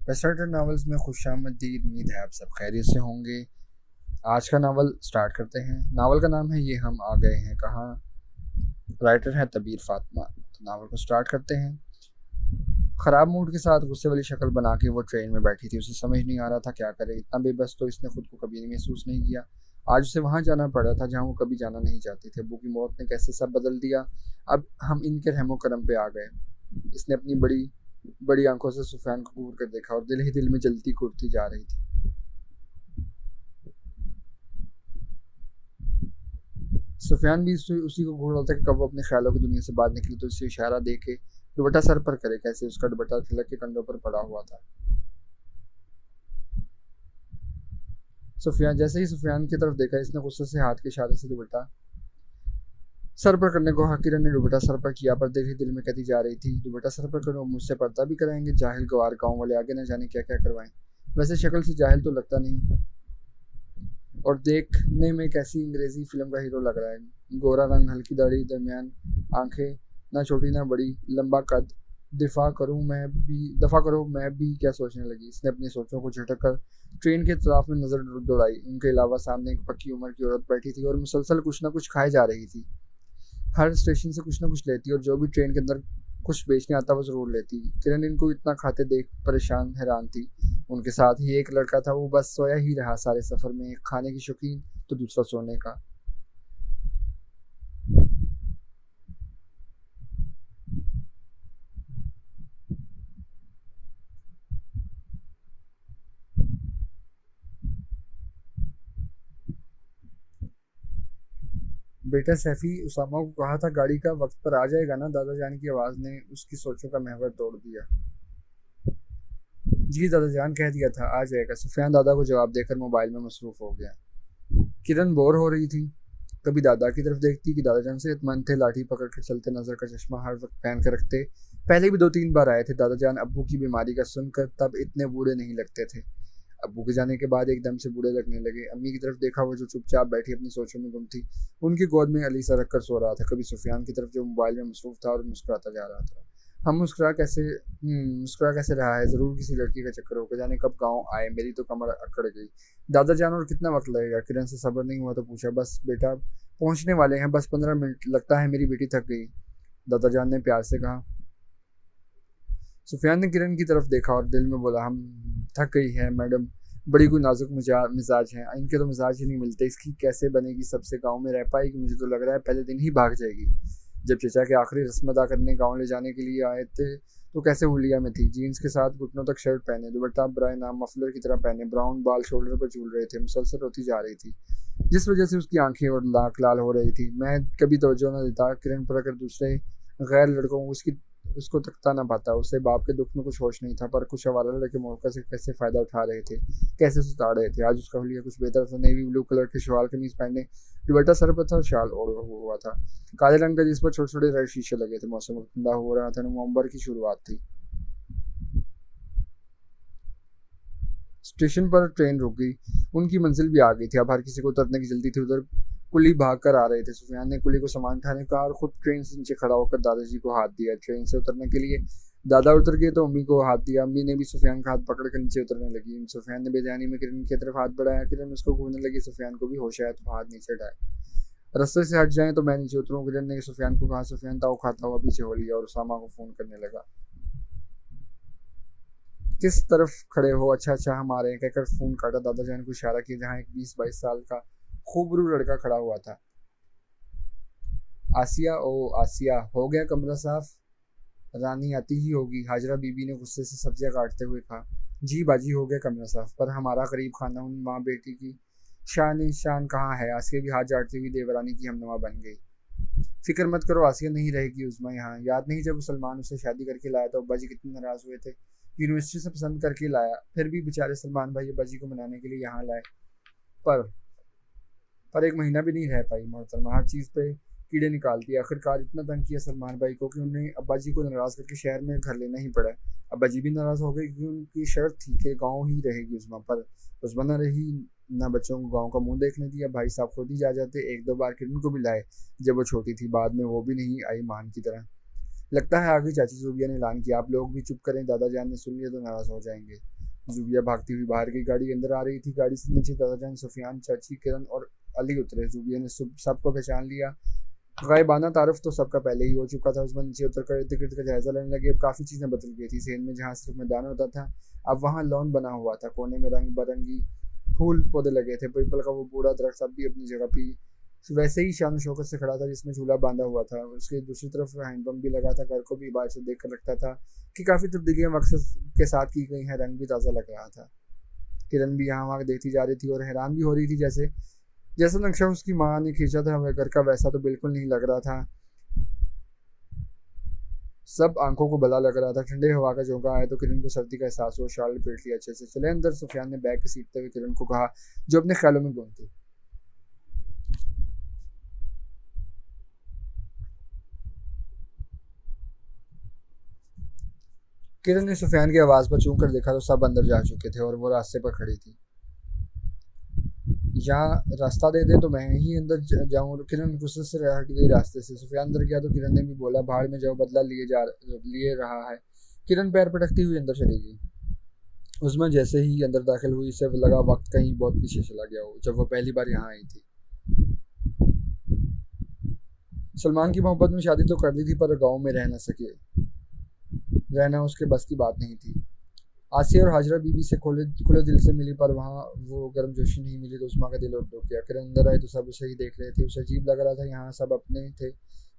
Western novels में खुशामदीद। उम्मीद है आप सब खैरियत से होंगे। आज का नावल स्टार्ट करते हैं। नावल का नाम है ये हम आ गए हैं कहाँ। राइटर है तबीर फातिमा। तो नावल को स्टार्ट करते हैं। ख़राब मूड के साथ गुस्से वाली शक्ल बना के वो ट्रेन में बैठी थी। उसे समझ नहीं आ रहा था क्या करे। इतना बेबस तो इसने खुद को कभी नहीं महसूस नहीं किया। आज उसे वहाँ जाना पड़ा था जहाँ वो कभी जाना नहीं चाहती थी। अब्बू की मौत ने कैसे सब बदल दिया। अब हम इनके रहमो करम पे आ गए। इसने अपनी बड़ी बड़ी आंखों से सुफियान को घूर कर देखा और दिल ही दिल में जलती कुड़ती जा रही थी। सुफियान भी उसी को घूर रहा था कि कब वो अपने ख्यालों की दुनिया से बाहर निकले तो उसे इशारा दे के दुपट्टा सर पर करे। कैसे उसका दुपट्टा थिलक के कंधों पर पड़ा हुआ था। सुफियान जैसे ही सुफियान की तरफ देखा, इसने गुस्से से हाथ के इशारे से दुपट्टा सर पर करने को किरण ने दुपट्टा सर पर किया, पर दिल ही दिल में कहती जा रही थी, दुपट्टा सर पर करो, मुझसे पर्दा भी कराएंगे। जाहिल गवार गाँव वाले आगे न जाने क्या क्या करवाएं। वैसे शक्ल से जाहिल तो लगता नहीं और देखने में कैसी अंग्रेजी फिल्म का हीरो लग रहा है। गोरा रंग, हल्की दाढ़ी, दरमियान आंखें, ना छोटी ना बड़ी, लंबा कद। दफा करो मैं भी क्या सोचने लगी। इसने अपनी सोचों को झटक कर ट्रेन के तरफ में नजर दौड़ाई। उनके अलावा सामने एक पक्की उम्र की औरत बैठी थी और मुसलसल कुछ ना कुछ खाए जा रही थी। हर स्टेशन से कुछ ना कुछ लेती और जो भी ट्रेन के अंदर कुछ बेचने आता वो जरूर लेती। किरण इनको इतना खाते देख परेशान हैरान थी। उनके साथ ही एक लड़का था, वो बस सोया ही रहा सारे सफर में। एक खाने की शौकीन तो दूसरा सोने का। बेटा सैफी, उसामा को कहा था गाड़ी का वक्त पर आ जाएगा ना। दादा जान की आवाज ने उसकी सोचों का महवर तोड़ दिया। जी दादा जान, कह दिया था आ जाएगा। सुफियान दादा को जवाब देकर मोबाइल में मसरूफ हो गया। किरण बोर हो रही थी। कभी दादा की तरफ देखती कि दादाजान सेहतमंद थे, लाठी पकड़ कर चलते, नजर का चश्मा हर वक्त पहन कर रखते। पहले भी 2-3 बार आए थे दादाजान अब्बू की बीमारी का सुनकर, तब इतने बूढ़े नहीं लगते थे। अब्बू के जाने के बाद एकदम से बूढ़े लगने लगे। अम्मी की तरफ देखा, वो जो चुपचाप बैठी अपनी सोचों में गुम थी। उनकी गोद में अली सा रखकर सो रहा था। कभी सुफियान की तरफ जो मोबाइल में मसरूफ था और मुस्कुराता जा रहा था। हम मुस्कुरा कैसे रहा है। जरूर किसी लड़की का चक्कर होकर, जाने कब गाँव आए। मेरी तो कमर अकड़ गई। दादा जान और कितना वक्त लगेगा। किरण से सब्र नहीं हुआ तो पूछा, बस बेटा पहुंचने वाले हैं, बस 15 मिनट। लगता है मेरी बेटी थक गई, दादा जान ने प्यार से कहा। सुफियान ने किरण की तरफ देखा और दिल में बोला, हम थक गई है मैडम। बड़ी कोई नाजुक मिजाज है, इनके तो मिजाज ही नहीं मिलते। इसकी कैसे बनेगी, सबसे गांव में रह पाएगी। मुझे तो लग रहा है पहले दिन ही भाग जाएगी। जब चचा के आखिरी रस्म अदा करने गाँव ले जाने के लिए आए थे तो कैसे हुलिया में थी। जीन्स के साथ घुटनों तक शर्ट पहने, दुपट्टा बराए नाम मफलर की तरह पहने, ब्राउन बाल शोल्डर पर झूल रहे थे। मुसलसल रोती जा रही थी, जिस वजह से उसकी आंखें और नाक लाल हो रही थी। मैं कभी तवज्जो न देता किरण पर, अगर दूसरे गैर लड़कों को उसकी उसको तकता ना पाता। उसे बाप के दुख में कुछ होश नहीं था, पर कुछ आवारा लड़के मौका से कैसे फायदा उठा रहे थे, कैसे सुताड़ रहे थे। आज उसका हुलिया कुछ बेहतर था। नेवी ब्लू कलर के शवाल कमीज पहने, दुपट्टा सर पर था, शाल ओढ़ा हुआ था काले रंग का, जिस पर छोटे छोटे रेड शीशे लगे थे। मौसम ठंडा हो रहा था, नवंबर की शुरुआत थी। स्टेशन पर ट्रेन रुक गई। उनकी मंजिल भी आ गई थी। अब हर किसी को उतरने की जल्दी थी। उधर कुली भाग कर आ रहे थे। सुफियान ने कुली को सामान उठाने का और खुद ट्रेन से नीचे खड़ा होकर दादाजी को हाथ दिया। ट्रेन से उतरने के लिए दादा उतर गए तो अम्मी को हाथ दिया। अम्मी ने भी सुफियान का हाथ पकड़ कर नीचे उतरने लगी। सुफियान ने बेजानी में किरण की तरफ हाथ बढ़ाया। किरण उसको घूरने लगी। सुफियान को भी होश आया तो हाथ नीचे हटाए। रास्ते से हट जाए तो मैं नीचे उतरूँ, किरण ने सुफियान को कहा। सुफियान ताव खाता हुआ पीछे हो लिया और उसामा को फोन करने लगा। किस तरफ खड़े हो, अच्छा अच्छा हम आ रहे हैं, कहकर फोन काटा। दादा जान को इशारा किया जहाँ एक 20-22 साल का खूबरू लड़का खड़ा हुआ था। आसिया, ओ आसिया, हो गया कमरा साफ। रानी आती ही होगी, हाजरा बीबी ने गुस्से से सब्जियां काटते हुए कहा। जी बाजी, हो गया कमरा साफ, पर हमारा करीब खानदान माँ बेटी की शान शान कहाँ है। आसिया भी हाथ जाटती हुई देवरानी की हमनुमा बन गई। फिक्र मत करो, आसिया नहीं रहेगी उज़्मा यहाँ। याद नहीं जब सलमान उसे शादी करके लाया तो अब्बा जी कितने नाराज हुए थे। यूनिवर्सिटी से पसंद करके लाया, फिर भी बेचारे सलमान भाई अब्बा जी को मनाने के लिए यहाँ लाए। पर पर एक महीना भी नहीं रह पाई मोहतरमा। हर चीज़ पे कीड़े निकालती है। आखिरकार इतना तंग किया सलमान भाई को कि उन्हें अब्बा जी को नाराज करके शहर में घर लेना ही पड़ा। अब्बा जी भी नाराज हो गए क्योंकि उनकी शर्त थी कि गाँव ही रहेगी उज़्मा। पर उज़्मा न रही, ना बच्चों को गाँव का मुंह देखने दिया। भाई साहब खुद ही जा जाते। 1-2 बार किरण को भी लाए जब वो छोटी थी, बाद में वो भी नहीं आई मान की तरह। लगता है आगे चाची ज़ुबिया ने ऐलान किया, आप लोग भी चुप करें, दादा जान ने सुन लिया तो नाराज़ हो जाएंगे। ज़ुबिया भागती हुई बाहर गई, गाड़ी अंदर आ रही थी। गाड़ी से नीचे दादा जान, सुफियान, चाची, किरण और अली उतरे। ज़ुबिया ने सबको पहचान लिया। गायबाना तारुफ तो सबका पहले ही हो चुका था। उसमें नीचे उतर कर टिकट का जायजा लेने लगे। अब काफ़ी चीज़ें बदल गई थी। सेन में जहाँ सिर्फ मैदान होता था, अब वहाँ लॉन बना हुआ था। कोने में रंग बिरंगी फूल पौधे लगे थे। पीपल का वो बूढ़ा दरख्त अब भी अपनी जगह पे वैसे ही शान शौकत से खड़ा था जिसमें झूला बांधा हुआ था। उसके दूसरी तरफ हैंडपम्प भी लगा था। घर को भी बाहर से देख कर लगता था कि काफ़ी तब्दीलियाँ मकसद के साथ की गई हैं। रंग भी ताज़ा लग रहा था। किरण भी यहाँ वहाँ देखती जा रही थी और हैरान भी हो रही थी। जैसे जैसा नक्शा उसकी माँ ने खींचा था वह घर का, वैसा तो बिल्कुल नहीं लग रहा था। सब आंखों को भला लग रहा था। ठंडे हवा का झोंका आया तो किरण को सर्दी का एहसास हुआ। शाल लपेट लिया अच्छे से। चले अंदर, सुफियान ने बैग घसीटते हुए किरण को कहा, जो अपने ख्यालों में गुम थी। किरण ने सुफियान की आवाज़ पर चूक कर देखा तो सब अंदर जा चुके थे और वो रास्ते पर खड़ी थी। यहाँ रास्ता दे दे तो मैं ही अंदर जाऊँ। किरण गुस्से से हट गई रास्ते से। सुफियान अंदर गया तो किरण ने भी बोला, भाड़ में जाओ, बदला लिए रहा है। किरण पैर पटकती हुई अंदर चली गई। उसमें जैसे ही अंदर दाखिल हुई से लगा वक्त कहीं बहुत पीछे चला गया हो, जब वो पहली बार यहाँ आई थी। सलमान की मोहब्बत में शादी तो कर ली थी पर गाँव में रह न सके। रहना उसके बस की बात नहीं थी। आसिया और हाजरा बीबी से खुले दिल से मिली पर वहाँ वो गर्मजोशी नहीं मिली तो उस्मा का दिल और डूब गया। किरण अंदर आई तो सब उसे ही देख रहे थे। उसे अजीब लग रहा था। यहाँ सब अपने थे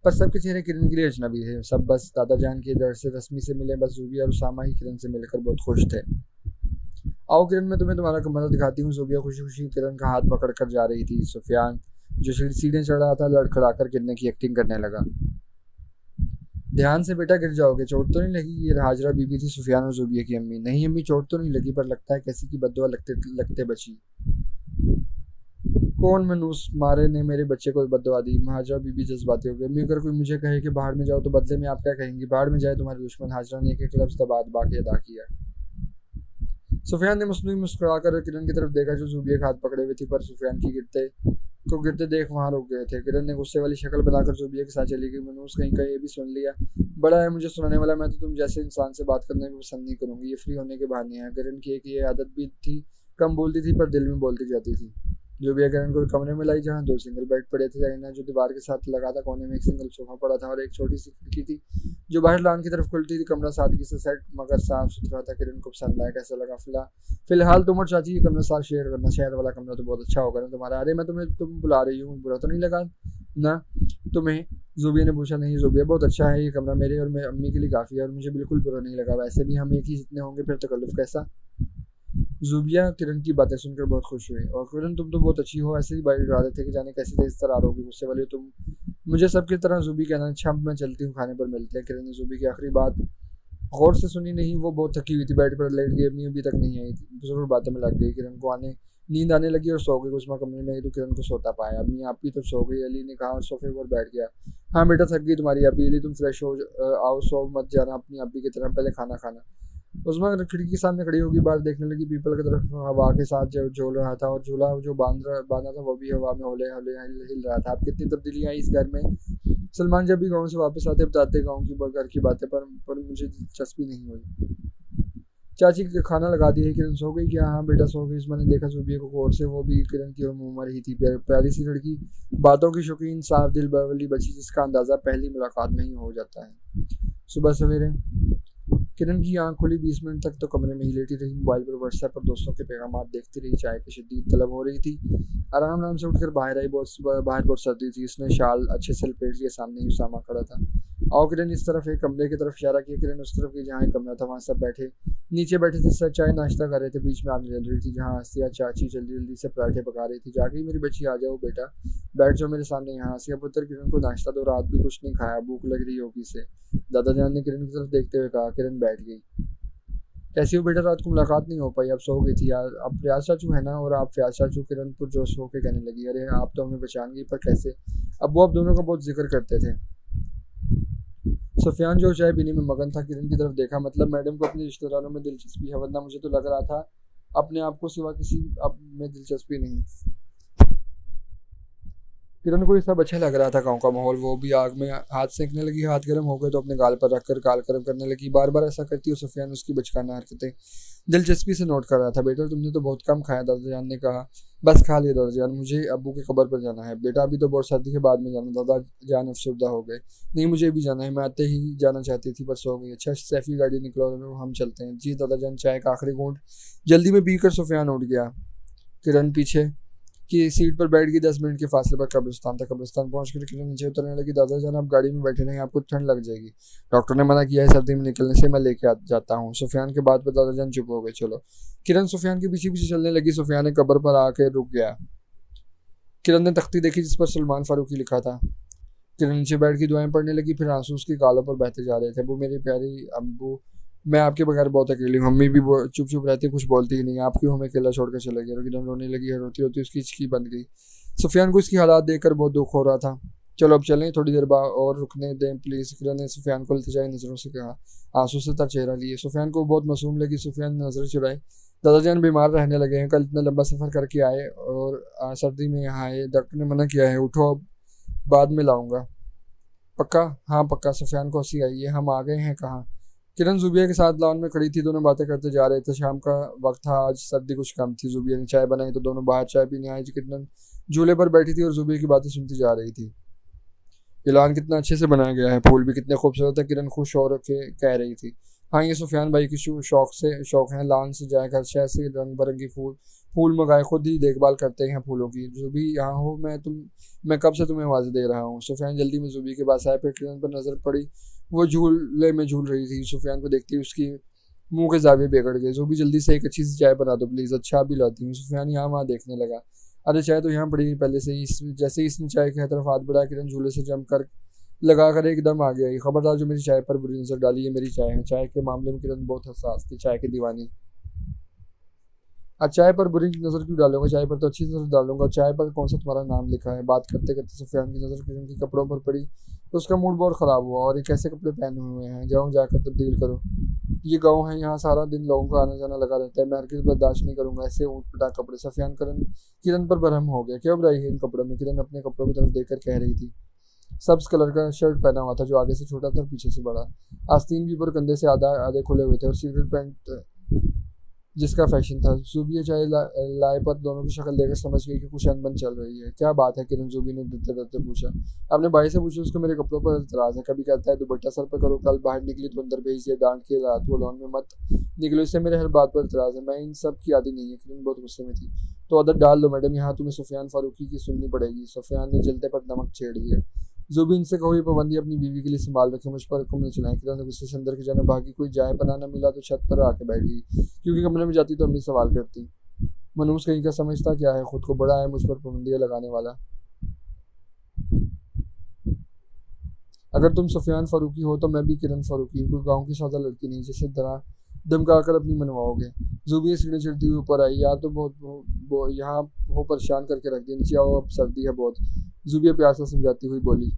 पर सबके चेहरे किरण के लिए अजनबी थे। सब बस दादा जान के दर से रस्मी से मिले। बस ज़ुबिया और उसामा ही किरण से मिलकर बहुत खुश थे। आओ किरण, मैं तुम्हें तुम्हारा कमरा दिखाती हूँ। ज़ुबिया खुशी खुशी किरण का हाथ पकड़ कर जा रही थी। सुफियान जो सीढ़ियाँ चढ़ रहा था लड़खड़ाकर गिरने की एक्टिंग करने लगा। ध्यान से बेटा, गिर जाओगे, चोट तो नहीं लगी? ये हाजरा बीबी थी सुफियान और ज़ुबिया की अम्मी। नहीं अम्मी, चोट तो नहीं लगी पर लगता है किसी की बद्दुआ लगते लगते बची। कौन मनूस मारे ने मेरे बच्चे को बद्दुआ दी? हाजरा बीबी जज्बाती हो गई। अम्मी अगर कोई मुझे कहे कि बाहर में जाओ तो बदले में आप क्या कहेंगी? बाहर में जाए तुम्हारे दुश्मन। हाजरा ने एक लफ्ज़ दबा दबा के अदा किया। सुफियान ने मुस्कुराकर किरण की तरफ देखा जो ज़ुबिया का हाथ पकड़े हुए थी, पर सुफियान की गिरते देख वहां रुक गए थे। किरण ने गुस्से वाली शक्ल बनाकर ज़ुबिया के साथ चली गई। मनूस कहीं का ये भी सुन लिया। बड़ा है मुझे सुनाने वाला। मैं तो तुम जैसे इंसान से बात करने में पसंद नहीं करूंगी। ये फ्री होने के बहाने हैं। किरण की एक ये आदत भी थी, कम बोलती थी पर दिल में बोलती जाती थी। ज़ुबिया किरण को कमरे में लाई जहाँ 2 सिंगल बेड पड़े थे। आईना जो दीवार के साथ लगा था, कोने में एक सिंगल सोफा पड़ा था और एक छोटी सी खिड़की थी जो बाहर लॉन की तरफ खुलती थी। कमरा सादगी से सेट मगर साफ सुथरा था। किरण को पसंद आया। कैसा लगा? फिलहाल तुम और चाची ये कमरा साथ शेयर करना। शहर वाला कमरा तो बहुत अच्छा होगा ना तुम्हारा। अरे मैं तुम बुला रही हूँ, बुरा तो नहीं लगा ना तुम्हें? ज़ुबिया ने पूछा। नहीं ज़ुबिया, बहुत अच्छा है ये कमरा। मेरे और मेरी अम्मी के लिए काफ़ी है और मुझे बिल्कुल बुरा नहीं लगा। वैसे भी हम एक ही जितने होंगे, फिर तकल्लुफ़ कैसा? ज़ुबिया किरण की बातें सुनकर बहुत खुश हुई। और किरण, तुम तो बहुत अच्छी हो। ऐसे ही बाइट रहे थे कि जाने कैसे तेज तरार होगी गुस्से वाली तुम। मुझे सबकी तरह ज़ुबी कहना। अच्छा मैं चलती हूँ, खाने पर मिलते हैं। किरण ने ज़ुबी की आखिरी बात गौर से सुनी नहीं। वो बहुत थकी हुई थी, बेड पर लेट गई। अम्मी अभी तक नहीं आई थी। जरूर बातों में लग गई। किरण को नींद आने लगी और सो गई। उस्मा कमरे में आई तो किरण को सोता पाया। अम्मी आप ही तो सो गई, अली ने कहा और सोफे पर बैठ गया। हाँ बेटा, थक गई तुम्हारी आप ही। अली तुम फ्रेश हो आओ, सो मत जाना अपनी अब्बी की तरह, पहले खाना खाना। उस्मा खिड़की के सामने खड़ी होगी, बाहर देखने लगी। पीपल की तरफ हवा के साथ जो झूल रहा था और झूला जो बांधा था वो भी हवा में होले होले हिल रहा था। अब कितनी तब्दीली आई इस घर में। सलमान जब भी गाँव से वापस आते बताते गाँव की घर की बातें, पर मुझे दिलचस्पी नहीं हुई। चाची का खाना लगा दिया है। किरण सो गई क्या? हाँ बेटा सो गई। उसमें देखा ज़ुबिया को गौर से। वो भी किरण की उम्र ही थी। प्यारी सी लड़की, बातों की शौकीन, साफ दिल वाली बच्ची जिसका अंदाज़ा पहली मुलाकात में ही हो जाता है। सुबह सवेरे किरण की आंख खुली। 20 मिनट तक तो कमरे में ही लेटी रही। मोबाइल पर व्हाट्सएप पर दोस्तों के पैगाम देखती रही। चाय की शदीद तलब हो रही थी। आराम से उठकर बाहर आई। बाहर बहुत सर्दी थी। उसने शाल अच्छे से लपेट लिया। सामने ही उसामा खड़ा था। आओ किरण, इस तरफ एक कमरे की तरफ इशारा किया। किरण उस तरफ की जहाँ एक कमरा था वहाँ सब नीचे बैठे थे। सब चाय नाश्ता कर रहे थे। बीच में आग जल रही थी जहाँ आसिया चाची जल्दी जल्दी से पराठे पका रही थी। जाके मेरी बच्ची आ जाओ बेटा, बैठ जाओ मेरे सामने यहाँ। आसिया पुत्र, किरण को नाश्ता दो, रात भी कुछ नहीं खाया, भूख लग रही होगी इसे, दादा जान ने किरण की तरफ देखते हुए कहा। किरण बैठ गई। कैसी हो बेटा? रात को मुलाकात नहीं हो पाई। अब सो गई थी यार। अब फयाज चाचू है ना? और आप फयाज चाचू? किरण पुरजोश होकर कहने लगी। अरे आप तो हमें पहचान गई, पर कैसे? अब वो आप दोनों का बहुत जिक्र करते थे। सुफियान जो चाय पीने में मगन था किरण की तरफ देखा। मतलब मैडम को अपने रिश्तेदारों में दिलचस्पी है, वरना मुझे तो लग रहा था अपने आप को सिवा किसी अब में दिलचस्पी नहीं। किरण को ये सब अच्छा लग रहा था, गांव का माहौल। वो भी आग में हाथ सेकने लगी, हाथ गर्म हो गए तो अपने गाल पर रखकर गाल गर्म करने लगी। बार बार ऐसा करती और सुफियान उसकी बचकाना हरकतें दिलचस्पी से नोट कर रहा था। बेटा तुमने तो बहुत कम खाया, दादा जान ने कहा। बस खा लिया दादा जान, मुझे अब्बू की कब्र पर जाना है। बेटा अभी तो बहुत सर्दी के बाद में जाना। दादा जान अफसरदा हो गए। नहीं मुझे भी जाना है, मैं आते ही जाना चाहती थी पर सो गई। अच्छा सैफी गाड़ी निकलो और हम चलते हैं। जी दादा जान। चाय का आखिरी घूंट जल्दी में पीकर सुफियान उठ गया। किरण पीछे की सीट पर बैठ गई। 10 मिनट के फासले पर कब्रिस्तान था। कब्रिस्तान पहुंचकर किरण नीचे उतरने लगी। दादा जान आप गाड़ी में बैठे नहीं, आपको ठंड लग जाएगी। डॉक्टर ने मना किया है सर्दी में निकलने से, मैं लेके जाता हूँ। सुफियान के बात पर दादा जान चुप हो गए। चलो। किरण सुफियान के पीछे पीछे चलने लगी। सुफियान ने कब्र पर आकर रुक गया। किरण ने तख्ती देखी जिस पर सलमान फारूकी लिखा था। किरण नीचे बैठ के दुआएं पढ़ने लगी, फिर आंसू उसकी गालों पर बहते जा रहे थे। अबू मेरी प्यारी अब्बू, मैं आपके बगैर बहुत अकेली हूँ। मम्मी भी चुप चुप रहती, कुछ बोलती ही नहीं। आप क्यों हमें अकेला छोड़कर चले गए? किरण रोने लगी है। रोती रोती उसकी हिचकी बन गई। सुफियान को इसकी हालात देखकर बहुत दुख हो रहा था। चलो अब चलें, थोड़ी देर बाद और रुकने दें प्लीज, किरण ने सुफियान को इल्तिजाई नजरों से कहा। आंसू से तर चेहरा लिए। सुफियान को बहुत मासूम लगी। सुफियान ने नजर चुराई। दादा जान बीमार रहने लगे हैं, कल इतना लंबा सफर करके आए और सर्दी में यहाँ आए। डॉक्टर ने मना किया है, उठो अब बाद में लाऊंगा। पक्का? हाँ पक्का। सुफियान को हंसी आई। ये हम आ गए हैं कहाँ? किरण जुबिया के साथ लॉन में खड़ी थी। दोनों बातें करते जा रहे थे। शाम का वक्त था, आज सर्दी कुछ कम थी। जुबिया ने चाय बनाई तो दोनों बाहर चाय पीने आए। किरण झूले पर बैठी थी और जुबिया की बातें सुनती जा रही थी। ये लॉन कितना अच्छे से बनाया गया है, फूल भी कितने खूबसूरत है। किरण खुश हो के कह रही थी। हाँ ये सुफियान भाई की शौक है। लॉन से जाए, घर से ऐसे रंग बिरंगी फूल फूल मंगाए, खुद ही देखभाल करते हैं फूलों की। जुबी यहाँ हो, मैं कब से तुम्हें आवाज़ दे रहा हूँ। सुफियान जल्दी में जुबी के पास आया, फिर किरण पर नजर पड़ी। वो झूले में झूल रही थी। सुफियान को देखती उसकी मुंह के जावे बिगड़ गए। जुबी जल्दी से एक अच्छी सी चाय बना दो प्लीज। अच्छा भी लाती हूँ। सुफियान यहाँ वहाँ देखने लगा। अरे चाय तो यहाँ पड़ी है पहले से ही। जैसे ही इसने चाय की तरफ हाथ बढ़ाया, किरण झूले से जमकर लगाकर एकदम आ गया। खबरदार जो मेरी चाय पर बुरी नजर डाली, ये मेरी चाय है। चाय के मामले में किरण बहुत हसास थी, चाय की दीवानी। आज चाय पर बुरी नजर क्यों डालूंगा? चाय पर तो अच्छी नजर डालूंगा। चाय पर कौन सा तुम्हारा नाम लिखा है? बात करते करते सुफियान की नजर किरण के कपड़ों पर पड़ी तो उसका मूड बहुत खराब हुआ। और ये कैसे कपड़े पहने हुए हैं? जाऊँ जाकर तब्दील करो। ये गाँव है, यहाँ सारा दिन लोगों का आना जाना लगा रहता है। मैं हरगिज़ बर्दाश्त नहीं करूंगा ऐसे ऊट पटांग कपड़े। सुफियान किरण पर बरहम हो गया। क्यों बुराई है इन कपड़ों में? किरण अपने कपड़ों की तरफ देखकर कह रही थी। सब्ज कलर का शर्ट पहना हुआ था जो आगे से छोटा था और पीछे से बड़ा। आस्तीन भी पर कंधे से आधे खुले हुए थे और सिगरेट पैंट जिसका फैशन था। जुबिया चाय लाए पर दोनों की शक्ल देखकर समझ गई कि कुछ अनबन चल रही है। क्या बात है? किरण जुबी ने डरते डरते पूछा। अपने भाई से पूछो, उसको मेरे कपड़ों पर एतराज है। कभी कहता है दुपट्टा सर पर करो, कल बाहर निकली तो अंदर भेज दिया डांट के, रात को लॉन में मत निकलो, इससे मेरे हर बात पर एतराज है। मैं इन सब की आदि नहीं है। किरण बहुत गुस्से में थी। तो आदत डाल दो मैडम, यहाँ तुम्हें सुफियान फारूकी की सुननी पड़ेगी। सुफियान ने जलते पर नमक छेड़ दिया। जुबिन से कहो ये पाबंदी अपनी बीवी के लिए संभाल रखे, मुझ पर हुक्म नहीं चलाएं। किरण ने गुस्से से अंदर की जाने भागी। कोई चाय बनाना मिला तो छत पर आके बैठ गई, क्योंकि कमरे में जाती तो अम्मी सवाल करती। मनूस कहीं का समझता क्या है, खुद को बड़ा है, मुझ पर पाबंदियां लगाने वाला। अगर तुम सुफियान फारूकी हो तो मैं भी किरण फारूकी हूँ, कोई गाँव की सादा लड़की नहीं जिसे धमका कर अपनी मनवाओगे। जुबिया सीढ़ी चढ़ती हुई ऊपर आई। यार तो यहाँ हो परेशान करके रख दिया, नीचे आओ अब सर्दी है बहुत। जुबिया प्यार से समझाती हुई बोली।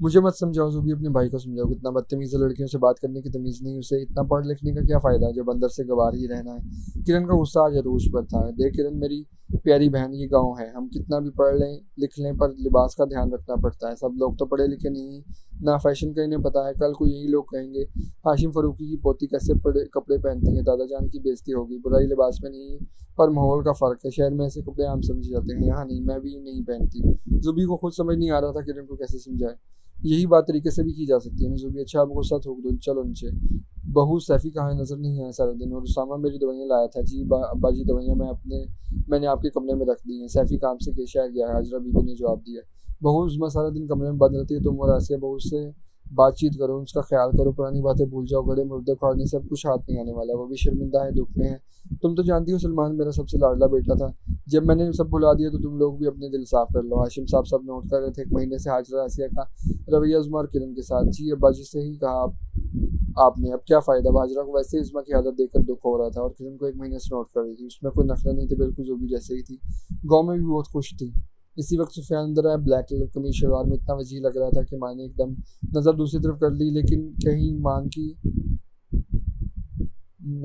मुझे मत समझाओ जुबी, अपने भाई को समझाओ। कितना बदतमीज है, लड़कियों से बात करने की तमीज नहीं। उसे इतना पढ़ लिखने का क्या फायदा जब अंदर से गवार ही रहना है। किरण का गुस्सा आज अरूज पर था। देख किरण मेरी प्यारी बहन, ये गाँव है, हम कितना भी पढ़ लें लिख लें पर लिबास का ध्यान रखना पड़ता है। सब लोग तो पढ़े लिखे नहीं, ना फैशन का इन्हें पता है। कल को यही लोग कहेंगे हाशिम फारूकी की पोती कैसे कपड़े पहनती है, दादा जान की बेइज्जती होगी। बुराई लिबास में नहीं पर माहौल का फर्क है। शहर में ऐसे कपड़े आम समझे जाते हैं, यहाँ नहीं। मैं भी नहीं पहनती। जुबी को खुद समझ नहीं आ रहा था किरण को कैसे समझाए। यही बात तरीके से भी की जा सकती है ना जुबी। अच्छा अब गुस्सा थूक दो, चलो नीचे। बहू सैफी कहाँ है? नजर नहीं है सारा दिन। और उसामा मेरी दवाइयाँ लाया था। जी अब्बा जी, दवाइयाँ मैंने आपके कमरे में रख दी हैं। सैफी काम से के शहर गया है, हाजरा बीबी ने जवाब दिया। बहू उसमें सारा दिन कमरे में बंद रहती है। तुम और आसिया बहू से बातचीत करो, उसका ख्याल करो, पुरानी बातें भूल जाओ। गड़े मुर्दे उखाड़ने से अब कुछ हाथ नहीं आने वाला। वो भी शर्मिंदा है, दुख में है। तुम तो जानती हो सलमान मेरा सबसे लाडला बेटा था। जब मैंने सब भुला दिया तो तुम लोग भी अपने दिल साफ कर लो। हाशिम साहब सब नोट कर रहे थे। 1 महीने से हाजरा आसिया का रवैया उस्मा और किरण के साथ। जी अब्बा जी से ही कहा आपने, अब क्या फ़ायदा। हाजरा को वैसे ही उस्मा की हालत देखकर दुख हो रहा था और किरण को 1 महीने से नोट कर रही थी। उसमें कोई नखरा नहीं थे, बिल्कुल जुबी जैसे ही थी। गाँव में भी बहुत खुश थी। इसी वक्त सुफियान अंदर आया। ब्लैक कलर कमीज शलवार में इतना वजीह लग रहा था कि माँ ने एकदम नज़र दूसरी तरफ कर ली, लेकिन कहीं मान की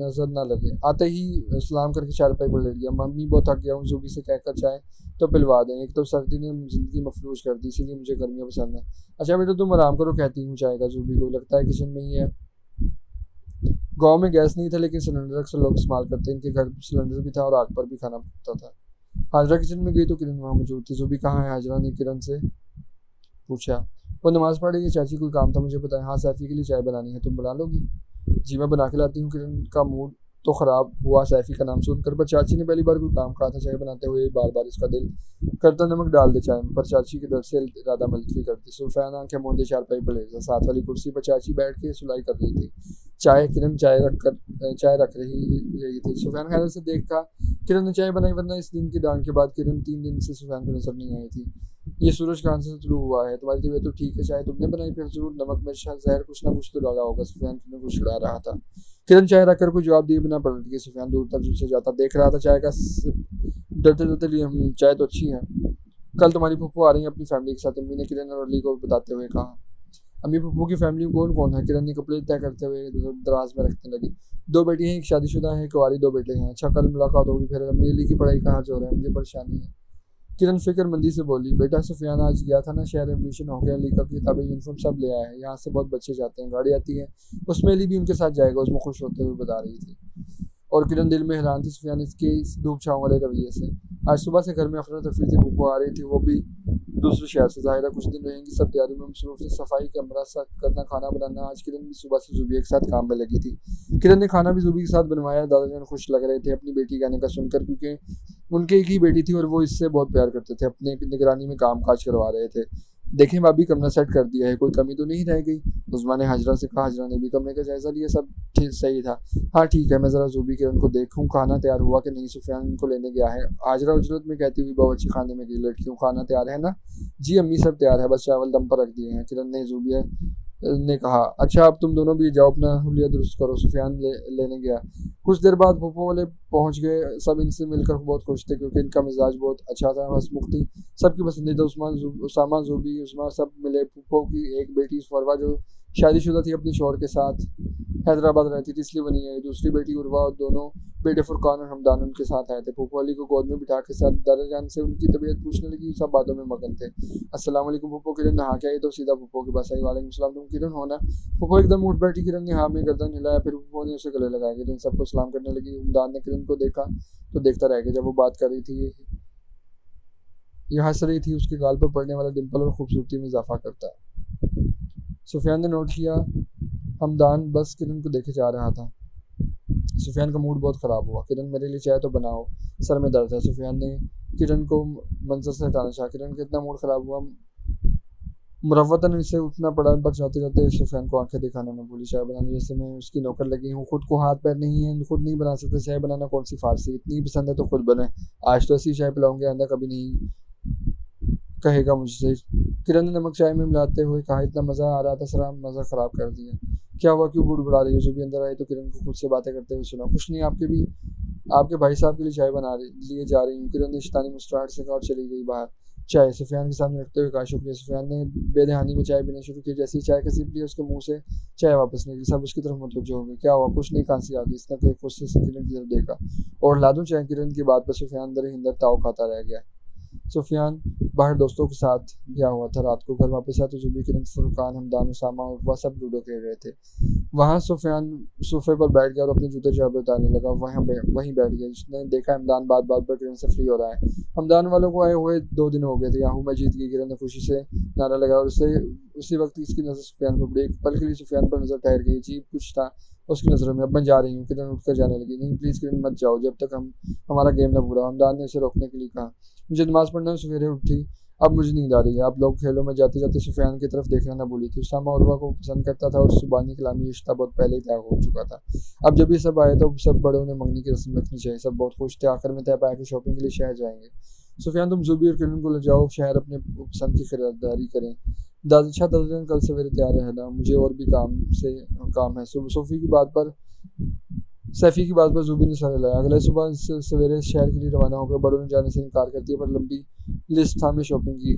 नज़र ना लगे। आते ही सलाम करके चारपाई पर लेट गया। मम्मी बहुत थक गया हूँ, ज़ूबी से कहकर चाय तो पिलवा दें। एक तो सर्दी ने ज़िंदगी मफलूज कर दी, इसीलिए मुझे गर्मियाँ पसंद है। अच्छा बेटा तुम आराम करो, कहती हूँ चाय का ज़ूबी को। लगता है किचन में ही है। गांव में गैस नहीं था, लेकिन सिलेंडर अक्सर लोग इस्तेमाल करते। इनके घर सिलेंडर भी था और आग पर भी खाना पकता था। हाजरा किचन में गई तो किरण वहाँ मौजूद थी। ज़ूबी कहाँ है? हाजरा ने किरण से पूछा। वो नमाज पढ़ रही है चाची, कोई काम था मुझे पता है। हाँ सैफ़ी के लिए चाय बनानी है, तुम बना लोगी? जी मैं बना के लाती हूँ। किरण का मूड तो ख़राब हुआ सैफ़ी का नाम सुनकर, पर चाची ने पहली बार कोई काम कहा था। चाय बनाते हुए बार बार इसका दिल करता नमक डाल दे चाय में, पर चाची के डर से इरादा मुलतवी करती। सुल्फ़ान आंखें मूंदे चारपाई पर लेटा, साथ वाली कुर्सी पर चाची बैठ के सुलाई कर रही थी। किरण चाय रख रही थी। सुफ़ियान हैरत से देखा किरण ने चाय बनाई, वरना इस दिन की डांट के बाद किरण 3 दिन से सुफ़ियान को नजर नहीं आई थी। ये सूरज कहाँ से शुरू हुआ है? तुम्हारी तबीयत तो ठीक है, चाय तुमने बनाई? फिर जरूर नमक में जहर कुछ ना कुछ तो डाला होगा। सुफ़ियान किरण को छिड़ा रहा था। किरण चाय रखकर कोई जवाब दिए बिना पलट गई। सुफ़ियान दूर तक से जाता देख रहा था। चाय का डरते डरते लिए, चाय तो अच्छी है। कल तुम्हारी फूफो आ रही है अपनी फैमिली के साथ, अम्मी ने किरण और अली को बताते हुए कहा। अम्मी पप्पू की फैमिली में कौन कौन है? किरण ने कपड़े तय करते हुए दराज में रखने लगी। 2 बेटी हैं, एक शादीशुदा है, एक कुंवारी, 2 बेटे हैं। अच्छा कल मुलाकात होगी फिर। अम्मी अली की पढ़ाई कहाँ जो रहा है, मुझे परेशानी है। किरण फिक्रमंदी से बोली। बेटा सुफियान आज गया था ना शहर, एडमिशन हो गया, अली का किताबें यूनिफॉर्म सब ले आया है। यहाँ से बहुत बच्चे जाते हैं, गाड़ी आती है उसमें अली भी उनके साथ जाएगा, उसमें खुश होते हुए बता रही थी। और किरण दिल में हैरान थी सुफियान इसके इस धूप छाँव वाले रवैये से। आज सुबह से घर में अफरा तफरी थी। फूफो आ रही थी, वो भी दूसरे शहर से। ज़ाहिरा कुछ दिन रहेंगी। सब तैयारी में मसरूफ थी, सफाई कमरा साफ करना, खाना बनाना। आज किरण भी सुबह से ज़ुबी के साथ काम में लगी थी। किरण ने खाना भी ज़ुबी के साथ बनवाया। दादाजान खुश लग रहे थे अपनी बेटी के आने का सुनकर, क्योंकि उनके एक ही बेटी थी और वो इससे बहुत प्यार करते थे। अपने निगरानी में काम काज करवा रहे थे। देखें भाभी कमरा सेट कर दिया है, कोई कमी तो नहीं रह गई? उस्मा ने हाजरा से कहा। हाजरा ने भी कमरे का जायजा लिया, सब ठीक सही था। हाँ ठीक है, मैं ज़रा ज़ूबी किरण को देखूँ खाना तैयार हुआ कि नहीं। सुफियान इनको लेने गया है। हाजरा उजरत में कहती हुई बावर्ची खाने में गई। लड़कियों खाना तैयार है ना? जी अम्मी सब तैयार है, बस चावल दम पर रख दिए हैं। किरण ने ज़ूबिया ने कहा। अच्छा अब तुम दोनों भी जाओ, अपना हुलिया दुरुस्त करो। सुफियान लेने गया। कुछ देर बाद फूफो वाले पहुंच गए। सब इनसे मिलकर बहुत खुश थे, क्योंकि इनका मिजाज बहुत अच्छा था, हंसमुख थी। सबकी पसंदीदा उसामा ज़ूबी उस्मा सब मिले। फूफो की एक बेटी फरवा जो शादीशुदा थी, अपने शौहर के साथ हैदराबाद रहती थी, इसलिए वो नहीं आई। दूसरी बेटी उर्वा और दोनों बेटे फुरकान और हमदान उनके साथ आए थे। फूफो अली को गोद में बिठा के साथ दादाजान से उनकी तबीयत पूछने लगी। सब बातों में मगन थे। अस्सलाम वालेकुम फूफो। किरण नहा के आई तो सीधा फूफो के पास आई। वालेकुम सलाम, तुम किरण हो ना? फूफो एकदम उठ बैठी। किरण ने हाँ में गर्दन हिलाया, फिर फूफो ने उसे गले लगाया। किरण सबको सलाम करने लगी। हमदान ने किरण को देखा तो देखता रह गया। जब वो बात कर रही थी ये हंस रही थी, उसके गाल पर पड़ने वाला डिंपल और खूबसूरती में इजाफा करता है। सुफियान ने नोट किया। हमदान बस किरण को देखे जा रहा था। सुफियान का मूड बहुत ख़राब हुआ। किरण मेरे लिए चाय तो बनाओ, सर में दर्द है। सुफियान ने किरण को मंजर से हटाना चाहा। किरण का इतना मूड ख़राब हुआ मुरव्वतन इसे उठना पड़ा, पर जाते जाते सुफियान को आंखें दिखाना न भूली। चाय बनाने जैसे मैं उसकी नौकर लगी हूँ, खुद को हाथ पैर नहीं है, खुद नहीं बना सकते। चाय बनाना कौन सी फारसी, इतनी पसंद है तो खुद बने। आज तो ऐसी चाय पिलाऊंगे, आंदा कभी नहीं कहेगा मुझसे। किरण ने नमक चाय में मिलाते हुए कहा। इतना मज़ा आ रहा था, सारा मज़ा ख़राब कर दिया। क्या हुआ, क्यों बुड़बुड़ा रही है? जो भी अंदर आई तो किरण को खुद से बातें करते हुए सुना। कुछ नहीं, आपके भाई साहब के लिए चाय बना लिए जा रही हूँ। किरण ने शैतानी मुस्कुराहट से कहा और चली गई बाहर। चाय सुफियान के सामने रखते हुए कहा। शुक्रिया। सुफियान ने बेदहानी में चाय पीना शुरू की। जैसे ही चाय का सिप लिया, उसके मुंह से चाय वापस निकली। सब उसकी तरफ मुतवज्जो हो गए। क्या हुआ? कुछ नहीं, खांसी आ गई। इसने के गुस्से से किरण की तरफ देखा। और ला दूं चाय? किरण की बात पर सुफियान दर हिंदर ताव खाता रह गया। सुफियान बाहर दोस्तों के साथ गया हुआ था। रात को घर वापस आया तो जुबी, किरण, फुरकान, हमदान, उसामा और वह सब लूडो खेल रहे थे। वहाँ सुफियान सोफे पर बैठ गया और अपने जूते जराबे उतारने लगा। वहीं बैठ गया। उसने देखा हमदान बात बात पर किरण से फ्री हो रहा है। हमदान वालों को आए हुए 2 दिन हो गए थे। याहू मैं जीत गई। किरण ने खुशी से नारा लगाया और उसी वक्त इसकी नज़र सुफियान पर पड़ी। एक पल के लिए सुफियान पर नजर ठहर गई। अजीब कुछ था उसकी नज़रों में। अब मैं जा रही हूँ। किरण उठकर जाने लगी। नहीं प्लीज़ किरण मत जाओ, जब तक हमारा गेम ना पूरा। हमदान ने उसे रोकने के लिए कहा। मुझे नमाज पढ़ना है। सवेरे उठी, अब मुझे नींद आ रही है। आप लोग खेलों में जाते जाते सुफियान की तरफ देखना ना भूली थी। उसामा उर्वा को पसंद करता था और सुबानी कलामी रिश्ता बहुत पहले ही तय हो चुका था। अब जब ये सब आए तो सब बड़ों ने मंगनी की रस्म रखनी चाहिए। सब बहुत खुश थे। आखिर में तय पाया कि शॉपिंग के लिए शहर जाएंगे। सुफियान तुम जुबी और किरण को ले जाओ शहर, अपने पसंद की खरीदारी करें। दादाजान कल सवेरे तैयार रहना, मुझे और भी काम है। सोफी की बात पर सैफी की बात पर जूबी ने सर हिलाया। अगले सुबह सवेरे शहर के लिए रवाना होकर बड़ों ने जाने से इनकार कर दिया, पर लंबी लिस्ट था में शॉपिंग की।